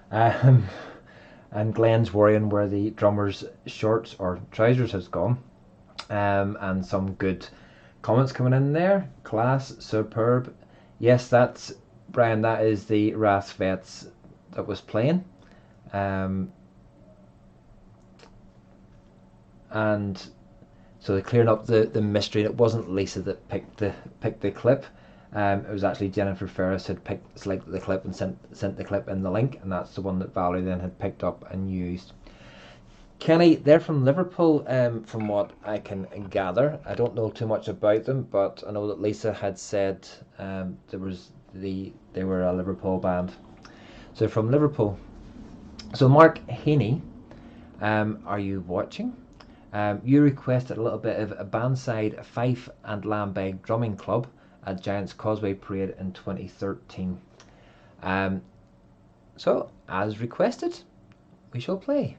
And Glenn's worrying where the drummer's shorts or trousers has gone. And some good comments coming in there. Class, superb. Yes, that's Brian. That is the Rasvets that was playing. And so they're clearing up the mystery. It wasn't Lisa that picked the clip. It was actually Jennifer Ferris had selected the clip and sent the clip in the link, and that's the one that Valerie then had picked up and used. Kenny, they're from Liverpool, from what I can gather. I don't know too much about them, but I know that Lisa had said they were a Liverpool band. So from Liverpool. So Mark Haney, are you watching? You requested a little bit of a Bandsaid Fife and Lambeg drumming club at Giant's Causeway Parade in 2013. So, as requested, we shall play.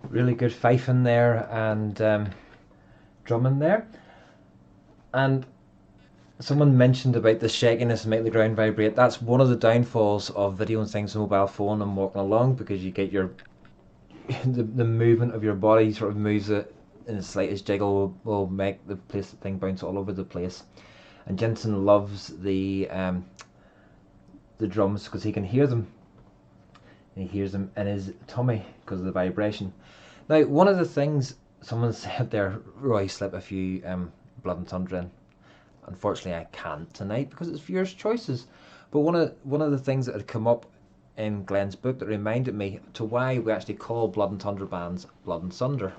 Really good fifing there and drumming there. And someone mentioned about the shakiness and make the ground vibrate. That's one of the downfalls of videoing things on mobile phone and walking along, because you get your the movement of your body sort of moves it in the slightest jiggle will make the thing bounce all over the place. And Jensen loves the drums because he can hear them. And he hears them in his tummy because of the vibration. Now, one of the things someone said there, Roy, slip a few Blood and Thunder in. unfortunately I can't tonight because it's viewers' choices. But one of the things that had come up in Glenn's book that reminded me to why we actually call Blood and Thunder bands Blood and Thunder.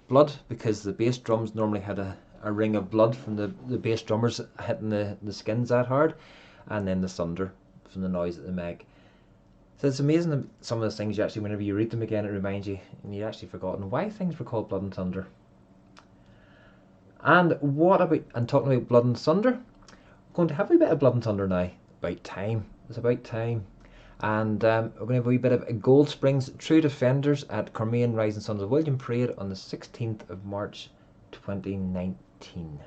Blood, because the bass drums normally had a ring of blood from the bass drummers hitting the skins that hard, and then the thunder from the noise that they make. So it's amazing that some of those things you actually, whenever you read them again, it reminds you, and you've actually forgotten why things were called Blood and Thunder. And what about, and talking about Blood and Thunder, we're going to have a wee bit of Blood and Thunder now. About time. It's about time. And we're going to have a wee bit of Goldsprings True Defenders at Cormain Rising Sons of William Parade on the 16th of March 2019.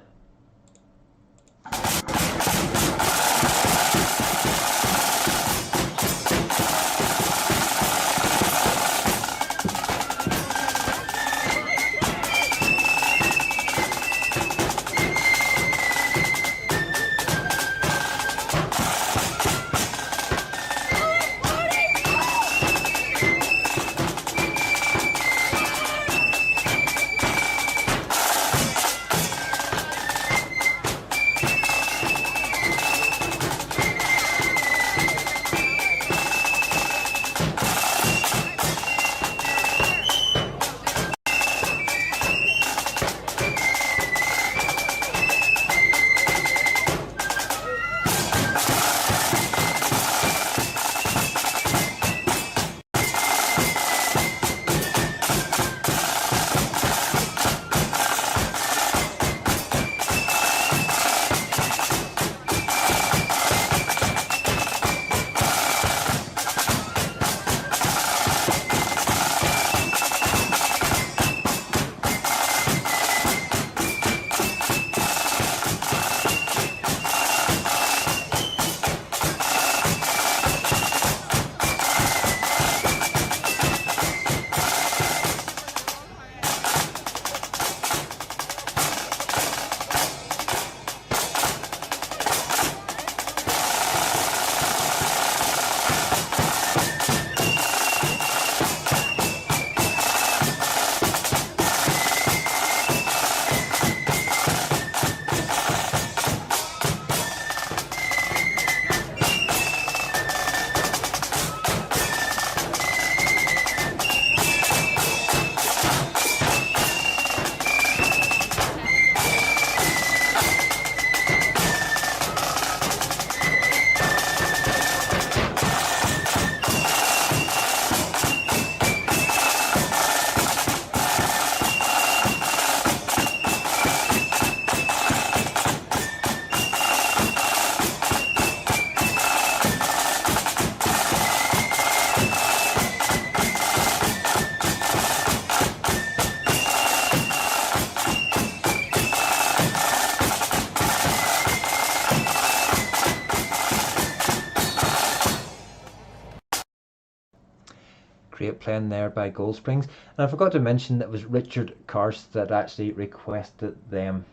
Great playing there by Goldsprings. And I forgot to mention that it was Richard Karst that actually requested them.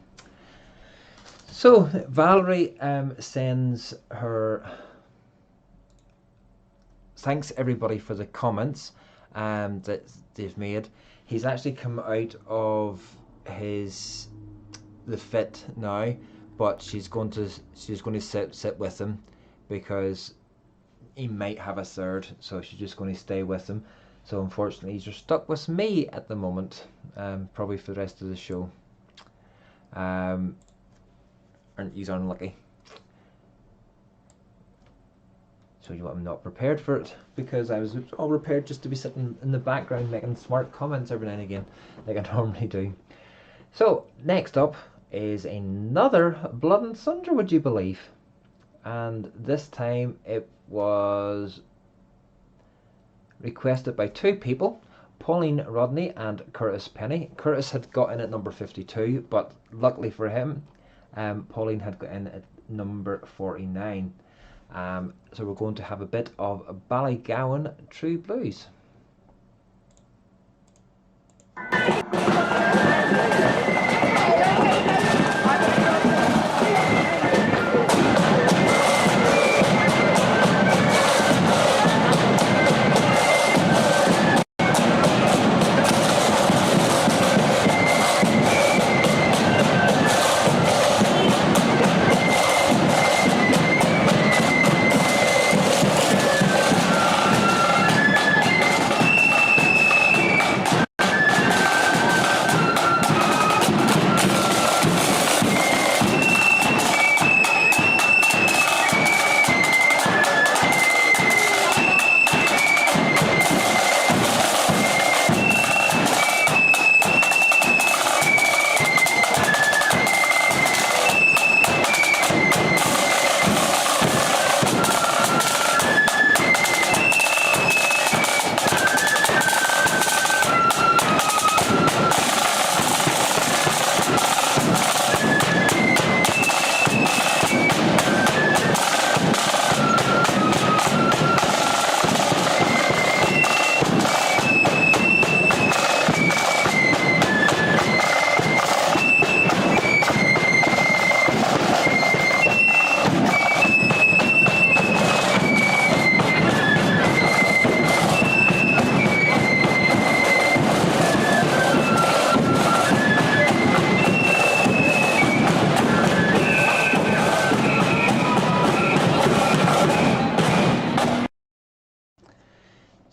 So Valerie sends her thanks everybody for the comments that they've made. He's actually come out of the fit now, but she's going to sit with him because he might have a third, so she's just going to stay with him. So unfortunately he's just stuck with me at the moment, probably for the rest of the show. And he's unlucky. So I'm not prepared for it, because I was all prepared just to be sitting in the background making smart comments every now and again, like I normally do. So next up is another Blood and Thunder, would you believe? And this time it was requested by two people, Pauline Rodney and Curtis Penny. Curtis had got in at number 52, but luckily for him, Pauline had got in at number 49. So we're going to have a bit of Ballygawn True Blues.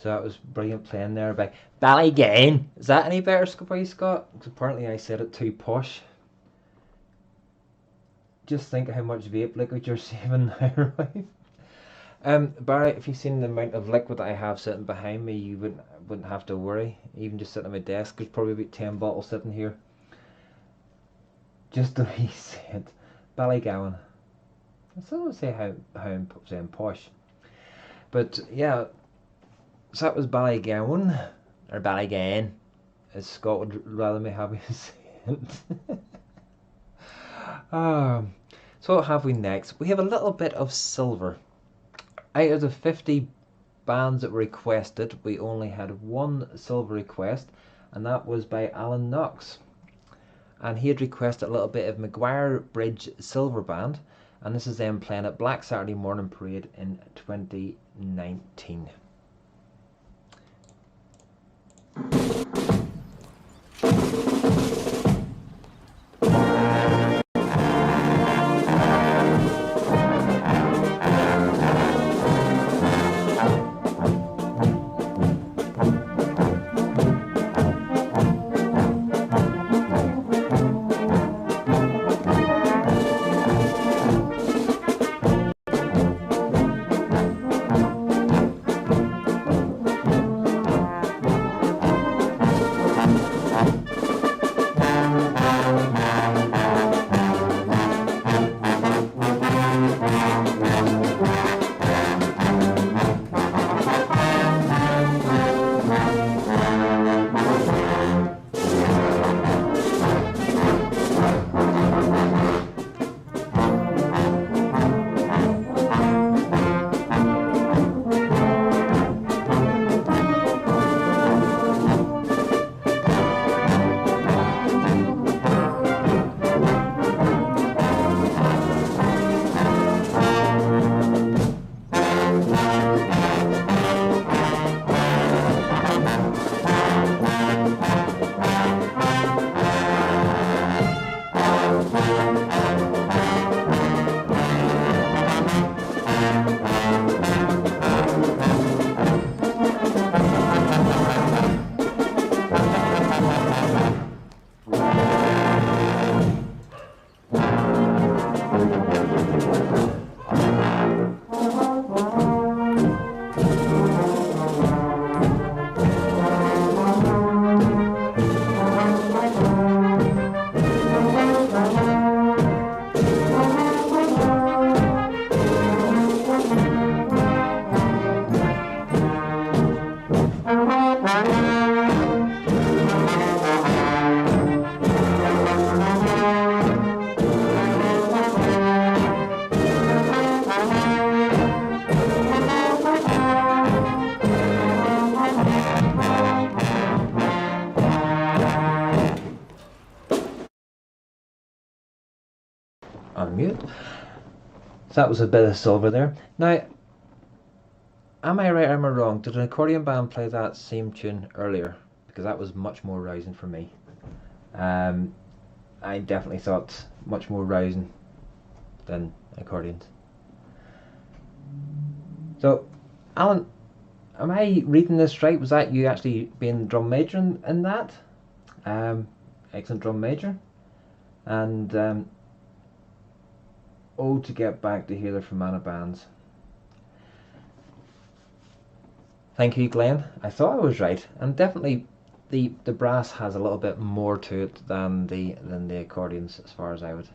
So that was brilliant playing there by Ballygawn. Is that any better, by Scott? Because apparently I said it too posh. Just think how much vape liquid you're saving now, right? Barry, if you've seen the amount of liquid that I have sitting behind me, you wouldn't have to worry. Even just sitting at my desk, there's probably about 10 bottles sitting here. Just the way you say it. Ballygawn. I still don't say how I'm saying posh. But yeah, so that was Ballygawn, or Ballygawn, as Scott would rather me have me say it. So what have we next? We have a little bit of silver. Out of the 50 bands that were requested, we only had one silver request, and that was by Alan Knox. And he had requested a little bit of Magherabeg Silver Band, and this is them playing at Black Saturday Morning Parade in 2019. Unmute. So that was a bit of silver there. Now, am I right or am I wrong? Did an accordion band play that same tune earlier? Because that was much more rousing for me. I definitely thought much more rousing than accordions. So, Alan, am I reading this right? Was that you actually being drum major in that? Excellent drum major. And oh, to get back to hear the Fermanagh bands. Thank you, Glenn. I thought I was right, and definitely the brass has a little bit more to it than the accordions, as far as I would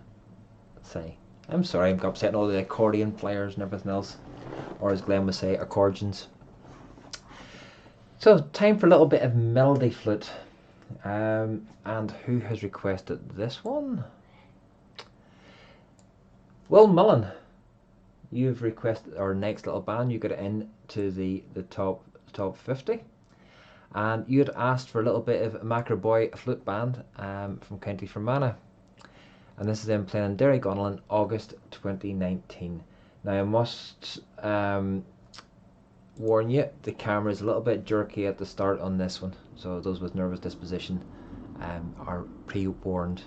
say. I'm sorry, I'm upsetting all the accordion players and everything else, or as Glenn would say, accordions. So, time for a little bit of melody flute. And who has requested this one? Will Mullen, you've requested our next little band. You got it into the top 50, and you had asked for a little bit of Macroboy Flute Band from County Fermanagh, and this is them playing in Derrygonal in August 2019. Now I must warn you, the camera is a little bit jerky at the start on this one, so those with nervous disposition are pre-warned.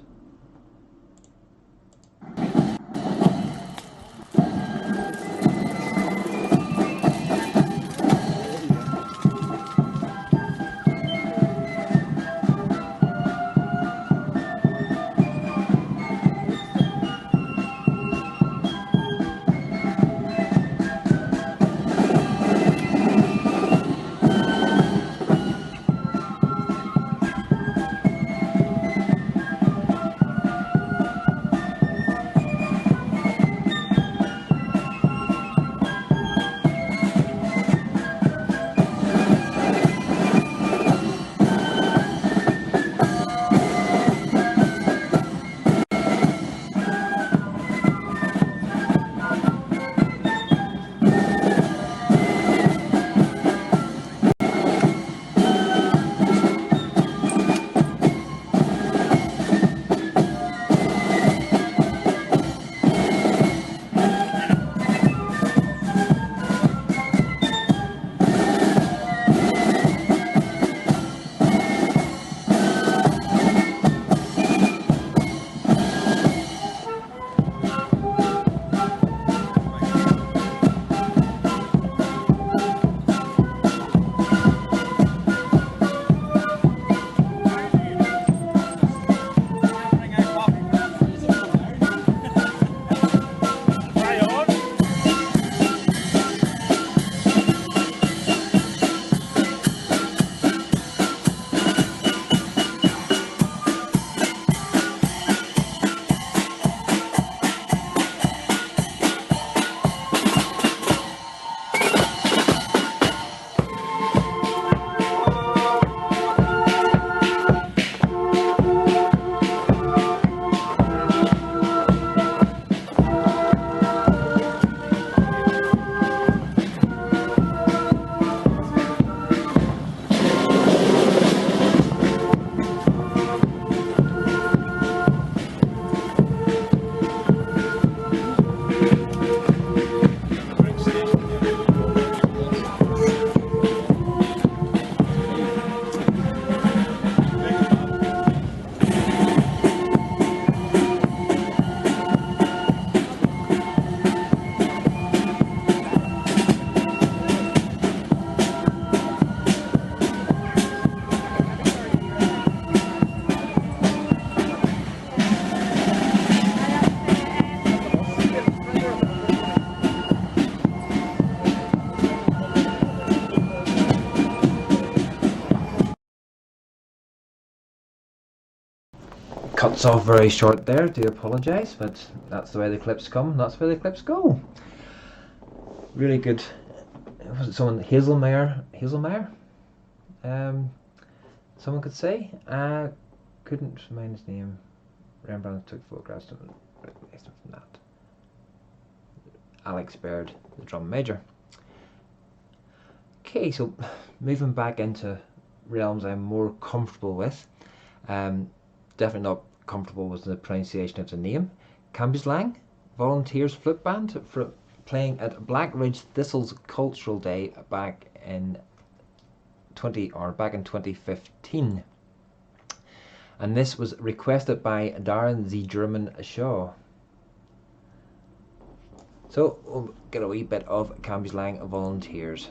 cuts off very short there, do apologise, but that's the way the clips come, that's the way the clips go. Really good. Was it someone, Hazelmeyer? Someone could say? Couldn't find his name. Rembrandt took photographs of from that. Alex Baird, the drum major. Okay, so moving back into realms I'm more comfortable with. Definitely not comfortable with the pronunciation of the name. Camislang Volunteers Flute Band for playing at Black Ridge Thistles Cultural Day back in 2015. And this was requested by Darren the German Shaw. So we'll get a wee bit of Camislang Volunteers.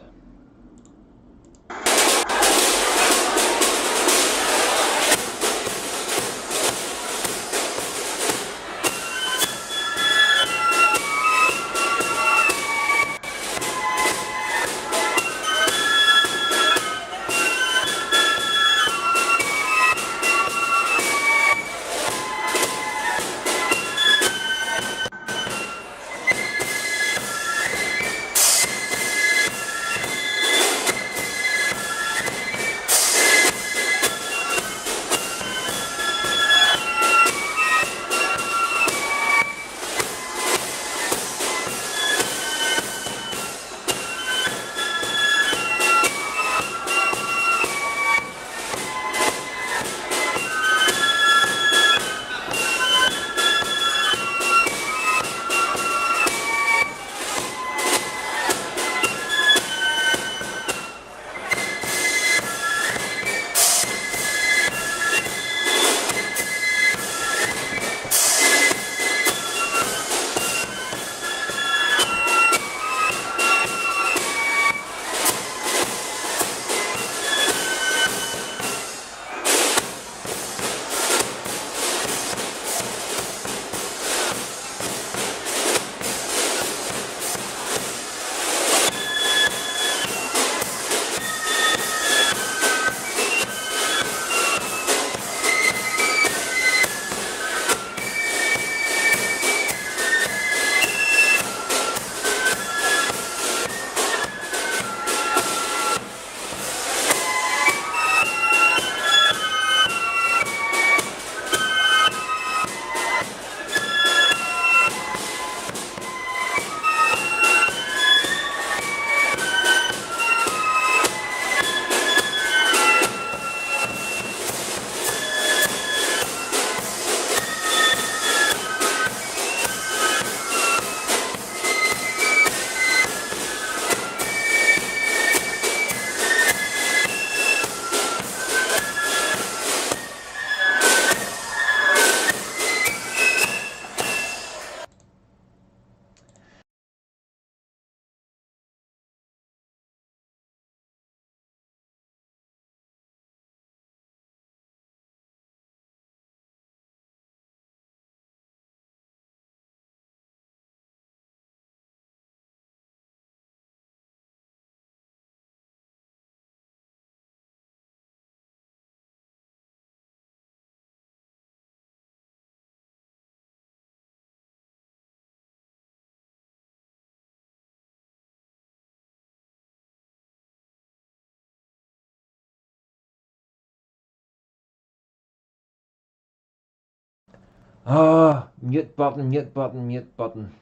Ah, mute button, mute button, mute button.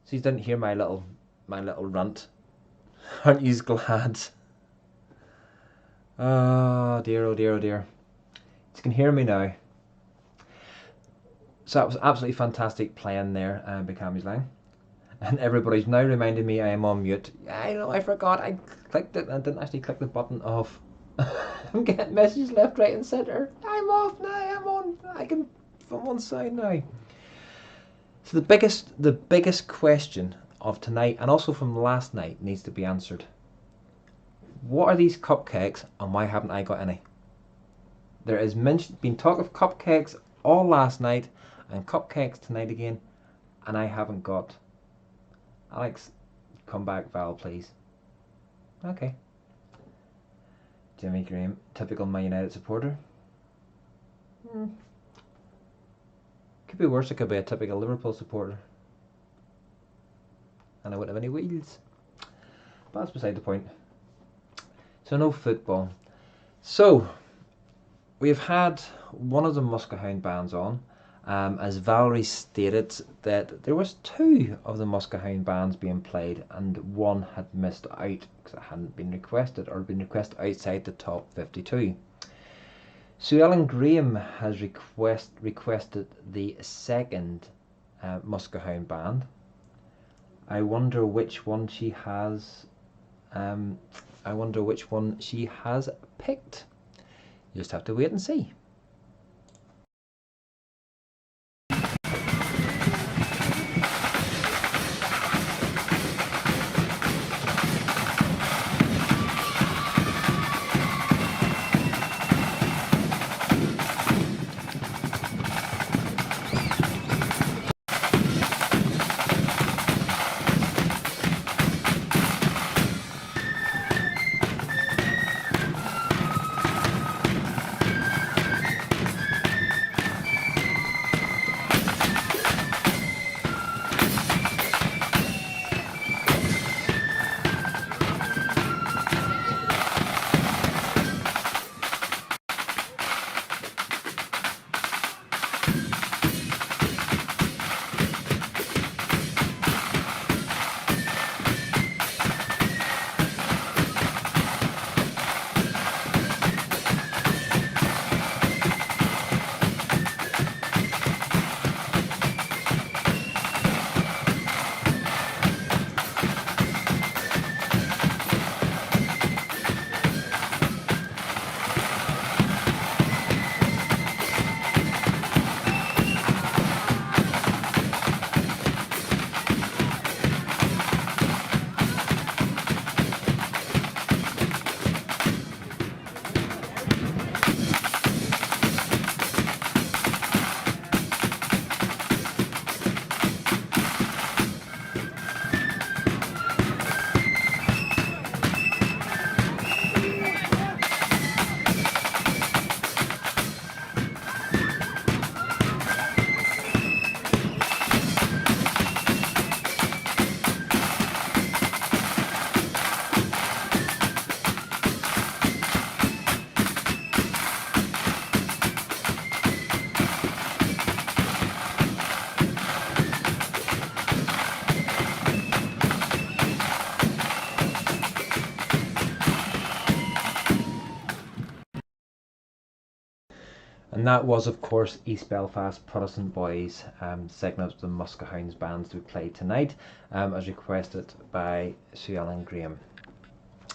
So you didn't hear my little rant. Aren't you glad? Oh dear, oh dear, oh dear. You can hear me now. So that was absolutely fantastic playing there by Camislang. And everybody's now reminding me I am on mute. I know, I forgot. I clicked it and didn't actually click the button off. I'm getting messages left, right and centre. I'm off now, I'm on. I'm on sound now. So the biggest question of tonight and also from last night needs to be answered. What are these cupcakes and why haven't I got any? There has been talk of cupcakes all last night and cupcakes tonight again, and I haven't got. Alex, come back, Val, please. Okay. Jimmy Graham, typical Man United supporter. Could be worse. I could be a typical Liverpool supporter, and I wouldn't have any wheels. But that's beside the point. So no football. So we've had one of the Muskehound bands on. As Valerie stated, that there was 2 of the Muskehound bands being played, and one had missed out because it hadn't been requested, or been requested outside the top 52. Sue Ellen Graham has requested the 2nd Muskehound band. I wonder which one she has. I wonder which one she has picked. You just have to wait and see. And that was, of course, East Belfast Protestant Boys, second up to the Muskehounds bands to play tonight, as requested by Sue Ellen Graham.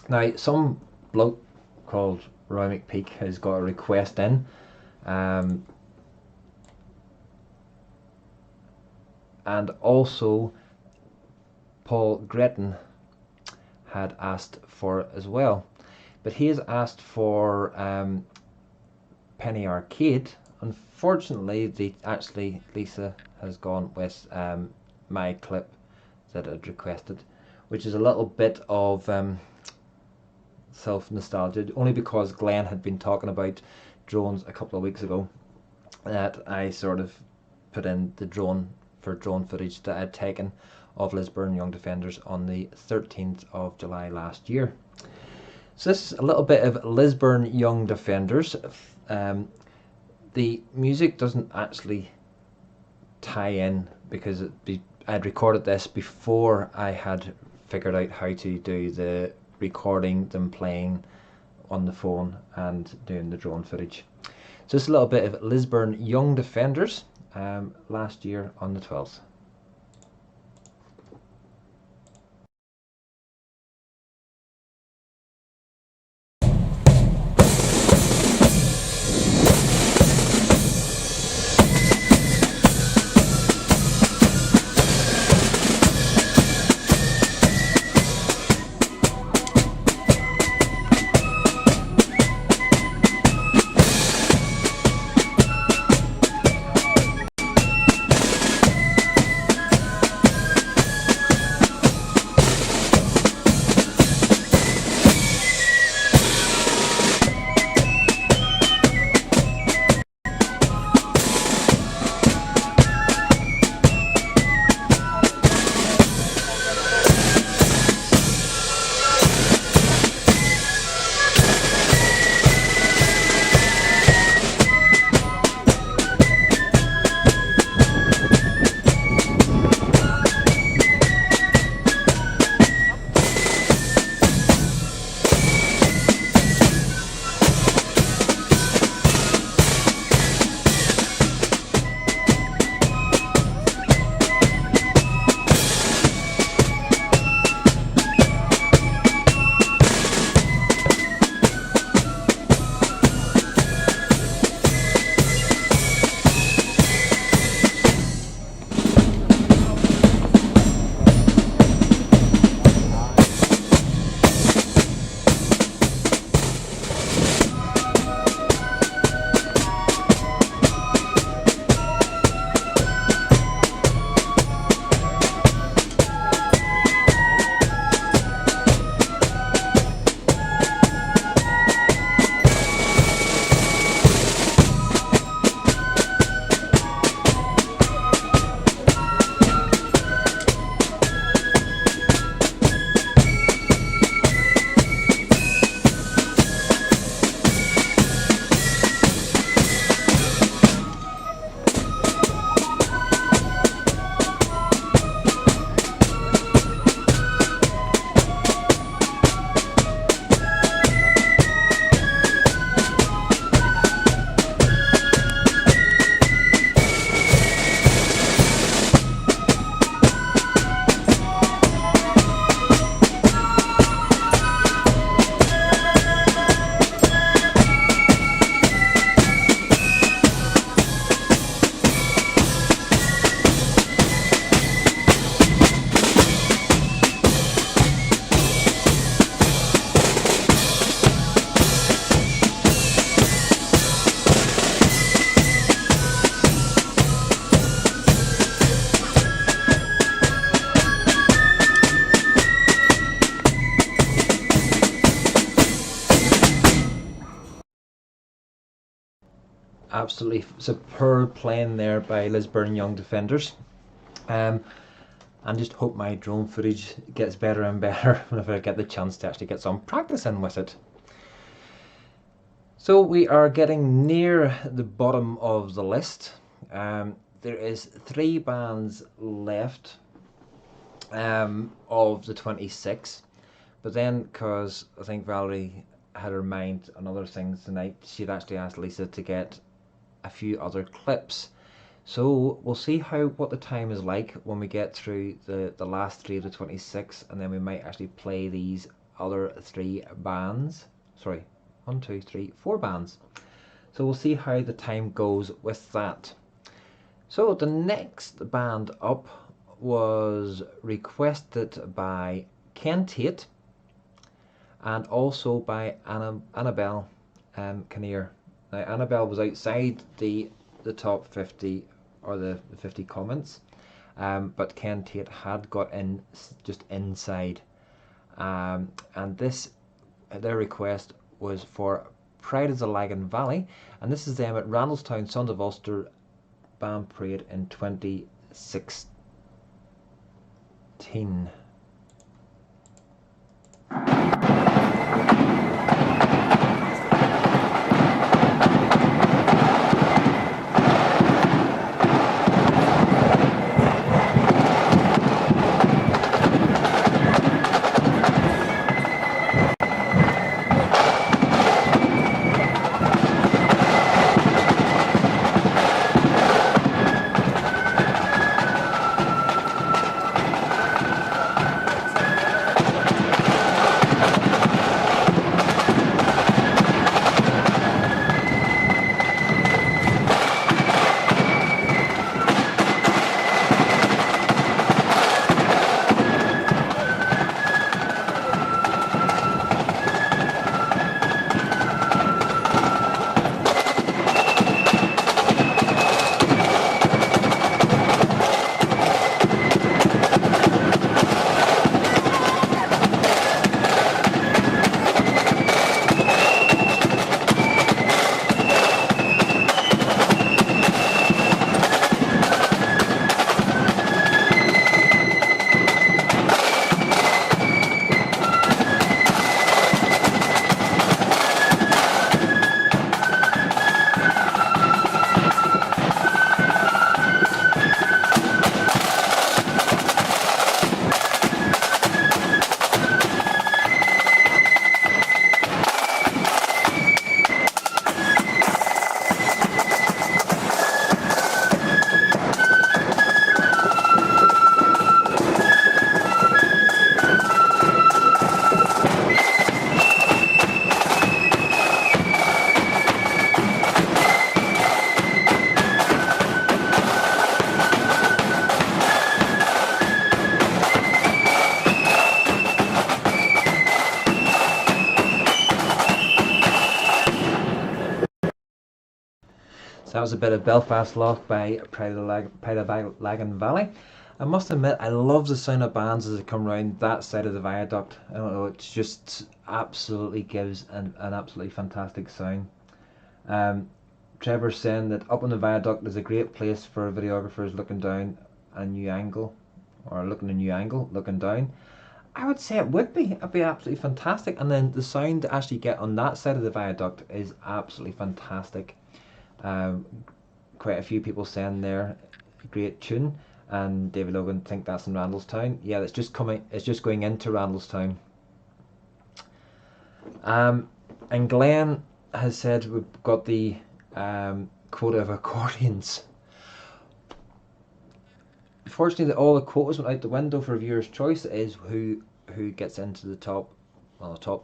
Now, some bloke called Roy McPeak has got a request in. And also Paul Gretton had asked for it as well. But he has asked for Penny Arcade. Unfortunately, Lisa has gone with my clip that I'd requested, which is a little bit of self-nostalgia, only because Glenn had been talking about drones a couple of weeks ago, that I sort of put in the drone footage that I'd taken of Lisburn Young Defenders on the 13th of July last year. So this is a little bit of Lisburn Young Defenders. The music doesn't actually tie in because I'd recorded this before I had figured out how to do the recording, them playing on the phone and doing the drone footage. So it's a little bit of Lisburn Young Defenders last year on the 12th. absolutely superb playing there by Lisburn Young Defenders. And just hope my drone footage gets better and better whenever I get the chance to actually get some practice in with it. So we are getting near the bottom of the list. There is 3 bands left of the 26, but then because I think Valerie had her mind on other things tonight, she'd actually asked Lisa to get a few other clips. So we'll see what the time is like when we get through the last 3 of the 26, and then we might actually play these other 3 bands. Sorry, 1, 2, 3, 4 bands. So we'll see how the time goes with that. So the next band up was requested by Ken Tate and also by Annabelle Kinnear. Now Annabelle was outside the top 50 or the 50 comments, but Ken Tate had got in just inside, and their request was for Pride of the Lagan Valley, and this is them at Randallstown Sons of Ulster Band Parade in 2016. That was a bit of Belfast Loch by Pride of Lagan Valley. I must admit, I love the sound of bands as they come round that side of the viaduct. I don't know, it just absolutely gives an absolutely fantastic sound. Trevor's saying that up on the viaduct is a great place for videographers looking down a new angle, or looking a new angle, looking down. I would say it would be. It'd be absolutely fantastic. And then the sound to actually get on that side of the viaduct is absolutely fantastic. Quite a few people saying there, great tune, and David Logan think that's in Randallstown. Yeah, it's just going into Randallstown. And Glenn has said we've got the quota of accordions. Fortunately, all the quotas went out the window for viewer's choice. It is who gets into the top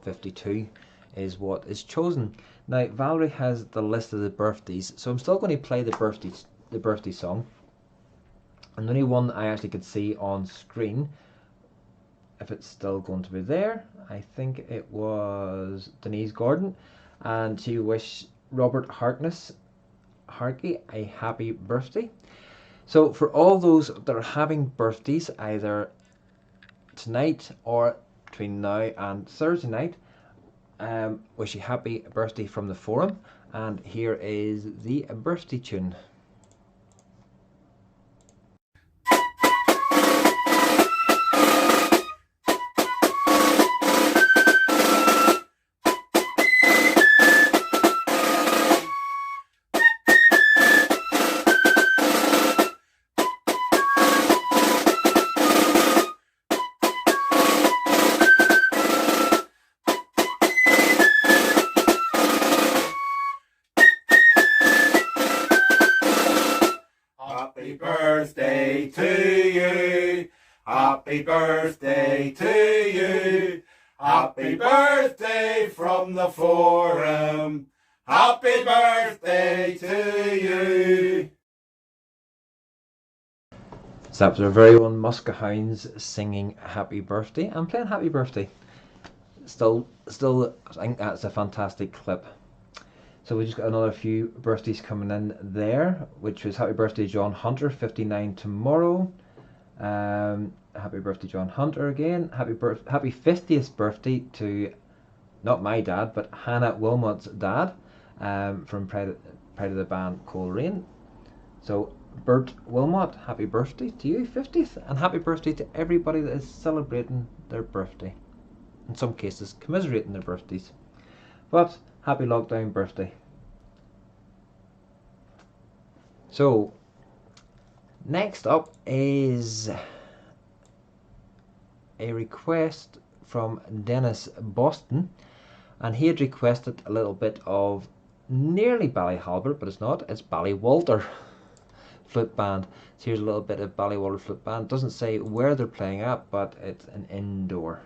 52 is what is chosen. Now Valerie has the list of the birthdays, so I'm still going to play the birthday song. And the only one I actually could see on screen, if it's still going to be there, I think it was Denise Gordon, and she wished Robert Harkey a happy birthday. So for all those that are having birthdays either tonight or between now and Thursday night, wish you happy birthday from the forum, And here is the birthday tune. Happy birthday to you. Happy birthday to you. Happy birthday from the Forum. Happy birthday to you. So that was our very own Muska Hounds singing Happy Birthday and playing Happy Birthday. Still, I think that's a fantastic clip. So we just got another few birthdays coming in there, which was Happy Birthday John Hunter, 59 tomorrow. Happy birthday John Hunter again. Happy 50th birthday to, not my dad, but Hannah Wilmot's dad, from Pride of the Band Coleraine. So Bert Wilmot, happy birthday to you, 50th, and happy birthday to everybody that is celebrating their birthday. In some cases, commiserating their birthdays. But happy lockdown birthday. So, next up is a request from Dennis Boston, and he had requested a little bit of nearly Ballyhalbert, but it's not, it's Ballywalter Flute Band. So here's a little bit of Ballywalter Flute Band. Doesn't say where they're playing at, but it's an indoor.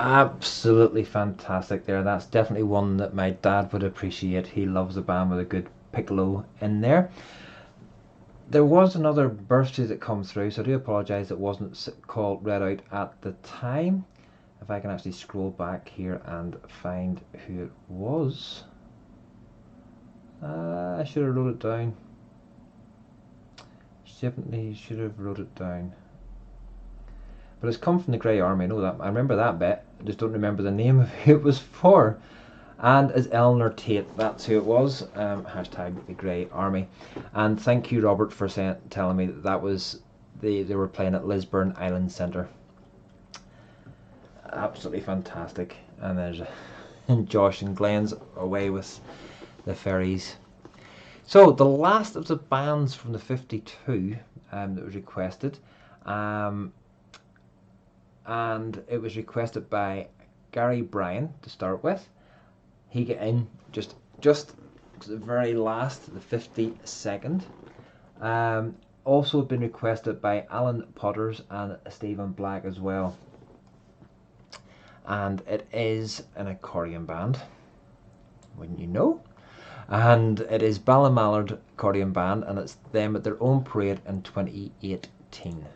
Absolutely fantastic there. That's definitely one that my dad would appreciate. He loves a band with a good piccolo in there. There was another birthday that come through, so I do apologise it wasn't read out at the time. If I can actually scroll back here and find who it was. I should have wrote it down. Definitely should have wrote it down. But it's come from the Grey Army, I know that. I remember that bit. I just don't remember the name of who it was for. And as Eleanor Tate, that's who it was. Hashtag the Grey Army. And thank you, Robert, for telling me that was they were playing at Lisburn Island Centre. Absolutely fantastic. And there's Josh and Glenn's away with the ferries. So the last of the bands from the 52 that was requested, and it was requested by Gary Bryan to start with. He got in just to the very last, the 52nd. Also been requested by Alan Potters and Stephen Black as well. And it is an accordion band, wouldn't you know? And it is Ballymallard Accordion Band, and it's them at their own parade in 2018.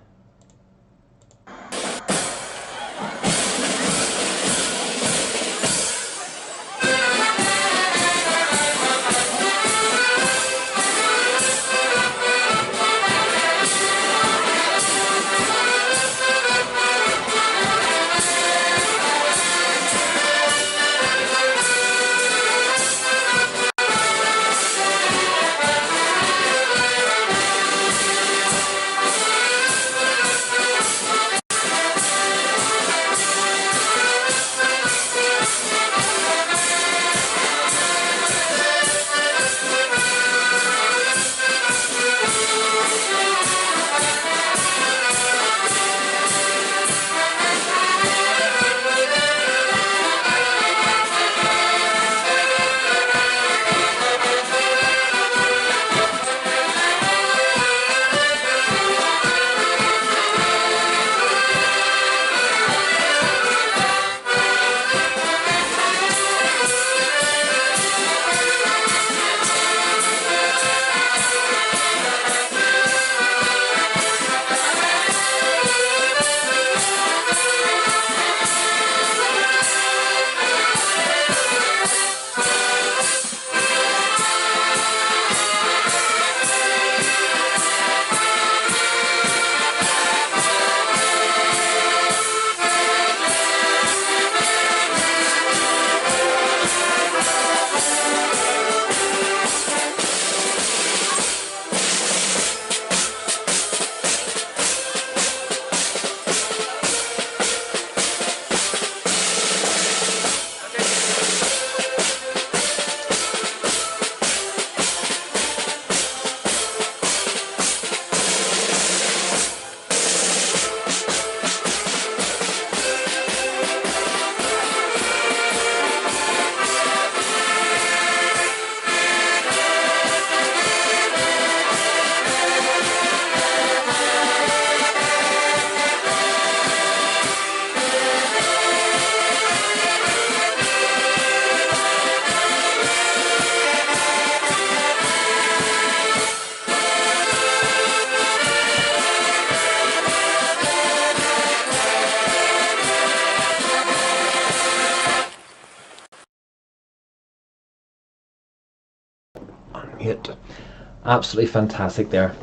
Absolutely fantastic there.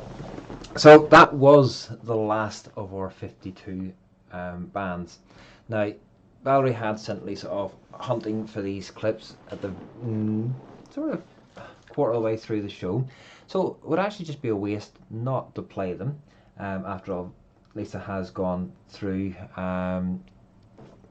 So that was the last of our 52 bands. Now, Valerie had sent Lisa off hunting for these clips at the sort of quarter of the way through the show. So it would actually just be a waste not to play them. After all, Lisa has gone through,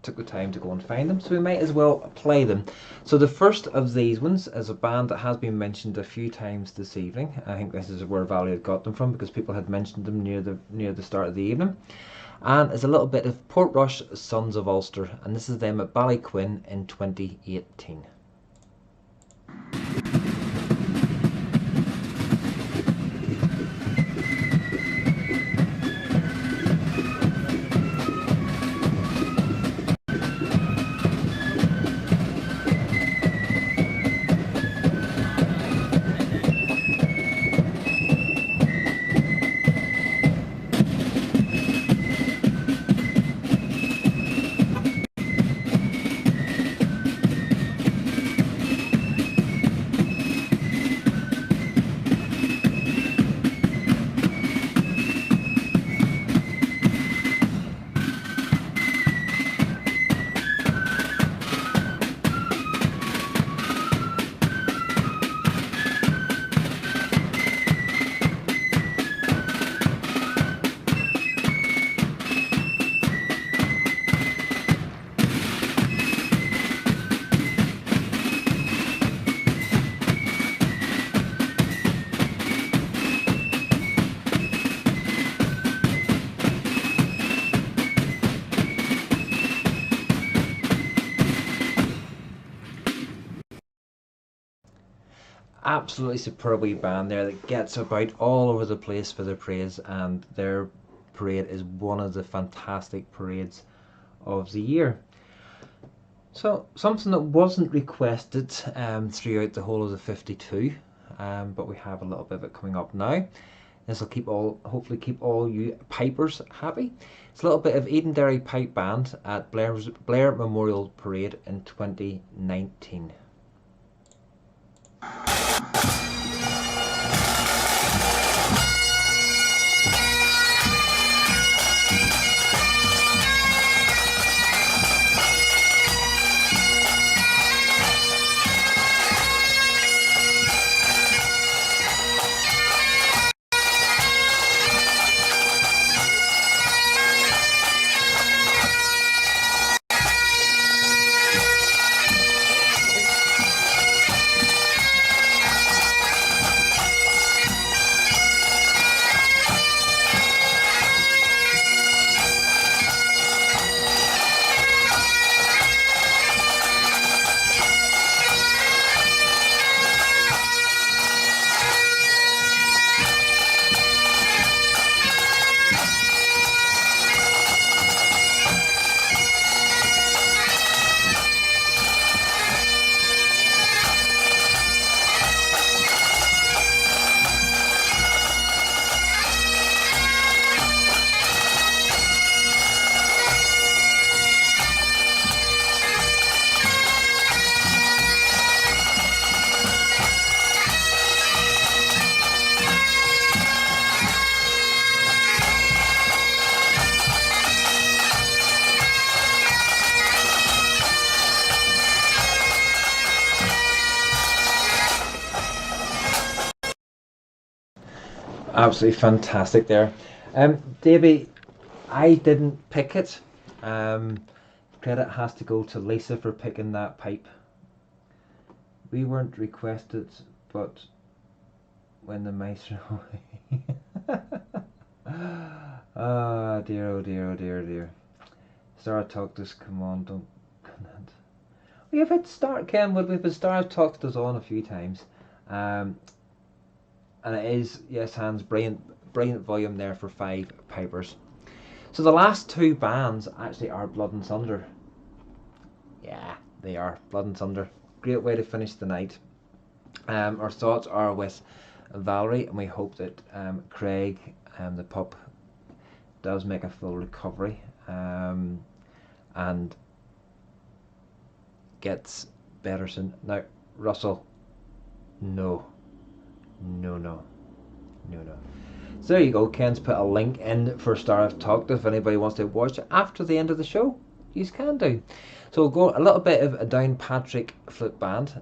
took the time to go and find them, so we might as well play them. So the first of these ones is a band that has been mentioned a few times this evening. I think this is where Valerie had got them from, because people had mentioned them near the start of the evening. And it's a little bit of Portrush Sons of Ulster, and this is them at Ballyquin in 2018. absolutely superb wee band there that gets about all over the place for their praise, and their parade is one of the fantastic parades of the year. So something that wasn't requested throughout the whole of the 52, but we have a little bit of it coming up now. This will hopefully keep all you pipers happy. It's a little bit of Edenderry Pipe Band at Blair Memorial Parade in 2019. Absolutely fantastic there. Davey, I didn't pick it. Credit has to go to Lisa for picking that pipe. We weren't requested, but when the mice are away. Oh dear, oh dear, oh dear, oh dear. Star Talk this, come on, don't. We have had Kenwood, we've had Star Talk us on a few times. And it is, yes, Hans, brilliant volume there for 5 pipers. So the last 2 bands actually are Blood and Thunder. Yeah, they are Blood and Thunder. Great way to finish the night. Our thoughts are with Valerie, and we hope that Craig, the pup, does make a full recovery and gets better soon. Now, Russell, no. So there you go. Ken's put a link in for Star of Talk if anybody wants to watch it after the end of the show. You can do. So we'll go a little bit of a Downpatrick Flute Band,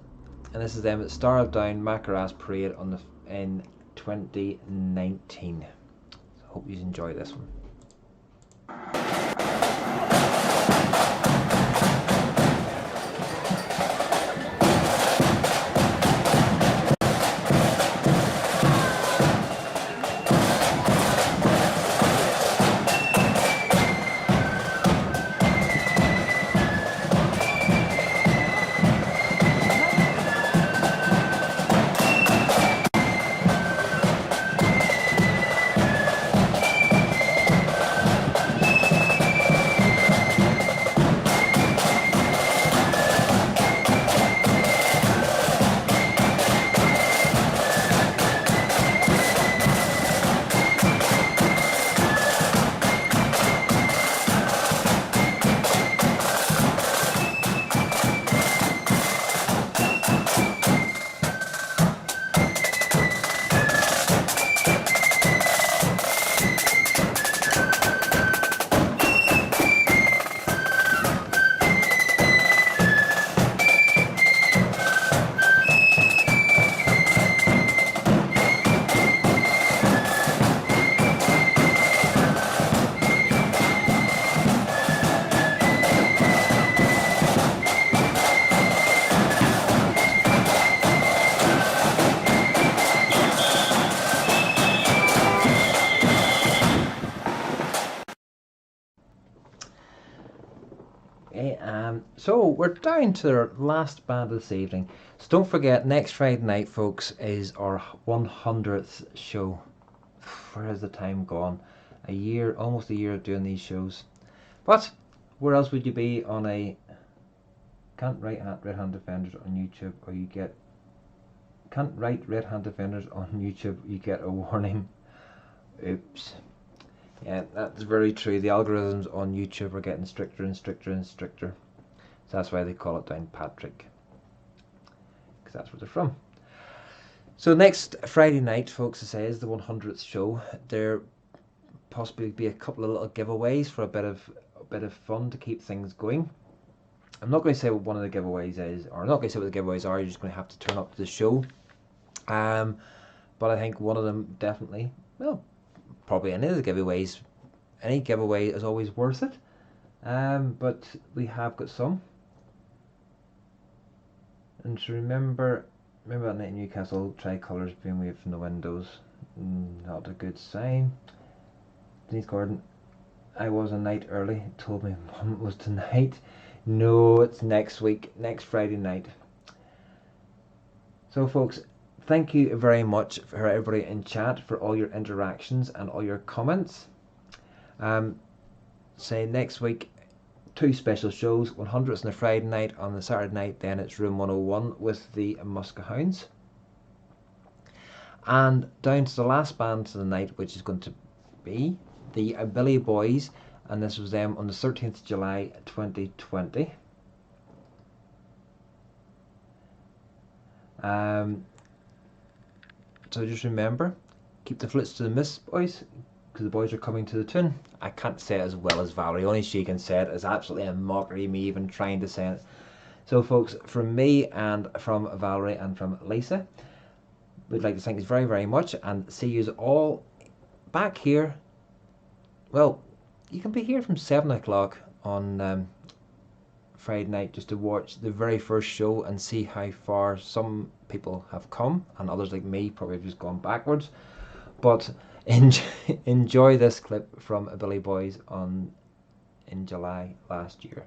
and this is them at Star of Down Macroboy Parade in 2019. So hope you enjoy this one. Okay, so we're down to our last band this evening. So don't forget, next Friday night, folks, is our 100th show. Where has the time gone? A year, almost a year of doing these shows. But where else would you be on a can't write Red Hand Defenders on YouTube, or you get can't write Red Hand Defenders on YouTube, you get a warning. Oops. Yeah, that's very true. The algorithms on YouTube are getting stricter and stricter and stricter. So that's why they call it Downpatrick, because that's where they're from. So next Friday night, folks, as I say, is the 100th show. There possibly be a couple of little giveaways for a bit of fun to keep things going. I'm not going to say what one of the giveaways is, or I'm not going to say what the giveaways are. You're just going to have to turn up to the show. But I think one of them definitely, well, probably any of the giveaways, any giveaway is always worth it. But we have got some. And to remember that night in Newcastle, tricolours being waved from the windows. Not a good sign. Denise Gordon, I was a night early. Told me Mum it was tonight. No, it's next week, next Friday night. So folks, thank you very much for everybody in chat for all your interactions and all your comments. Say next week, 2 special shows. 100's on the Friday night. On the Saturday night, then it's Room 101 with the Muska Hounds. And down to the last band of the night, which is going to be the Billy Boys, and this was them on the 13th of July 2020. So just remember, keep the flutes to the miss, boys, because the boys are coming to the tune. I can't say it as well as Valerie, only she can say it. It's absolutely a mockery, me even trying to say it. So folks, from me and from Valerie and from Lisa, we'd like to thank you very, very much, and see you all back here. Well, you can be here from 7 o'clock on Friday night just to watch the very first show and see how far some people have come, and others like me probably have just gone backwards. But enjoy this clip from Billy Boys in July last year.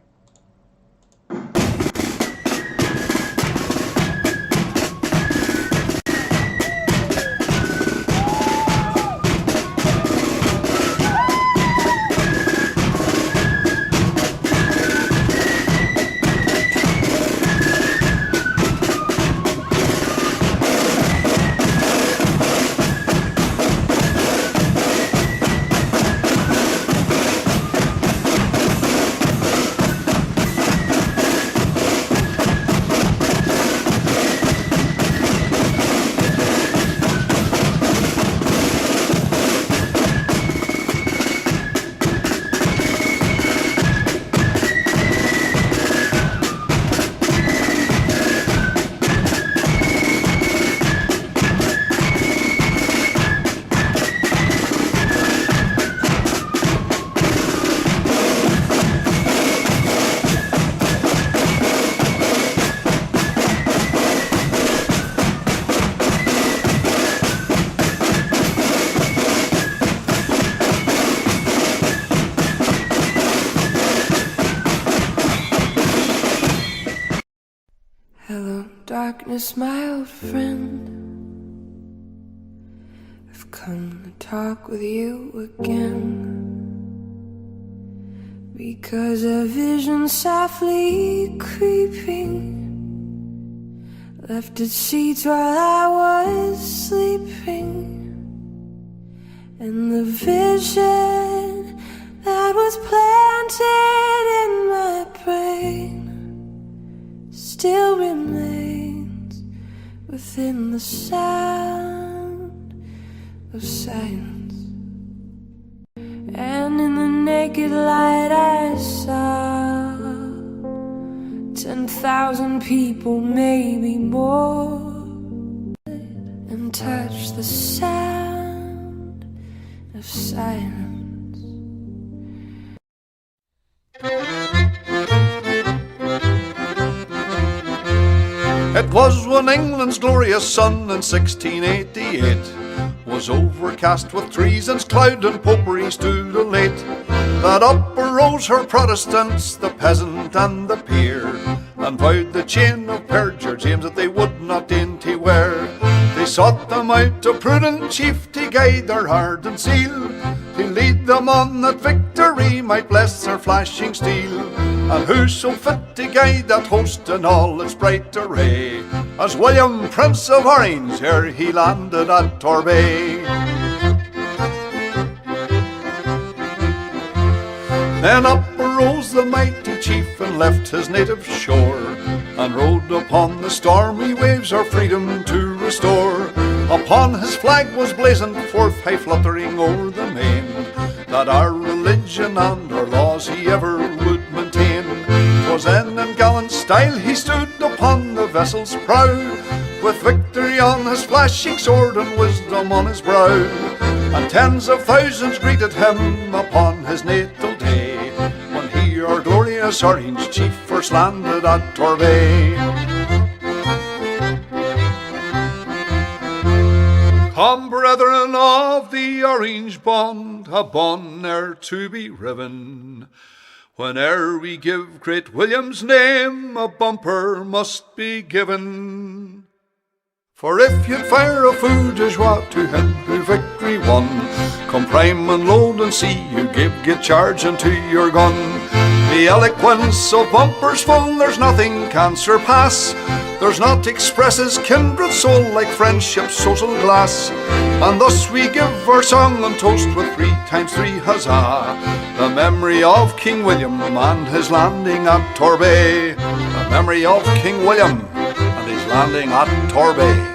Darkness, my old friend, I've come to talk with you again, because a vision softly creeping left its seeds while I was sleeping, and the vision that was planted in my brain still remains within the sound of silence. And in the naked light I saw 10,000 people, maybe more, and touched the sound of silence. It was when England's glorious sun in 1688 was overcast with treasons, cloud and popery stood elate. that up arose her Protestants, the peasant and the peer, and vowed the chain of perjure, James, that they would not dainty wear. They sought them out a prudent chief to guide their heart and zeal, to lead them on that victory might bless their flashing steel. And who so fit to guide that host in all its bright array as William, Prince of Orange, ere he landed at Torbay? Then up arose the mighty chief and left his native shore, and rode upon the stormy waves our freedom to restore. Upon his flag was blazoned forth, high fluttering o'er the main, that our religion and our laws he ever would maintain. 'Twas then in gallant style he stood upon the vessel's prow, with victory on his flashing sword and wisdom on his brow. And tens of thousands greeted him upon his natal day, when he, our glorious Orange chief, first landed at Torbay. Come, brethren of the Orange bond, a bond ne'er to be riven. Whene'er we give great William's name, a bumper must be given. For if you'd fire a fou de joie to him who victory won, come prime and load and see you get charge into your gun. The eloquence of bumpers full, there's nothing can surpass. There's not expresses kindred soul like friendship's social glass. And thus we give our song and toast with 3 times 3 huzzah, the memory of King William and his landing at Torbay. The memory of King William and his landing at Torbay.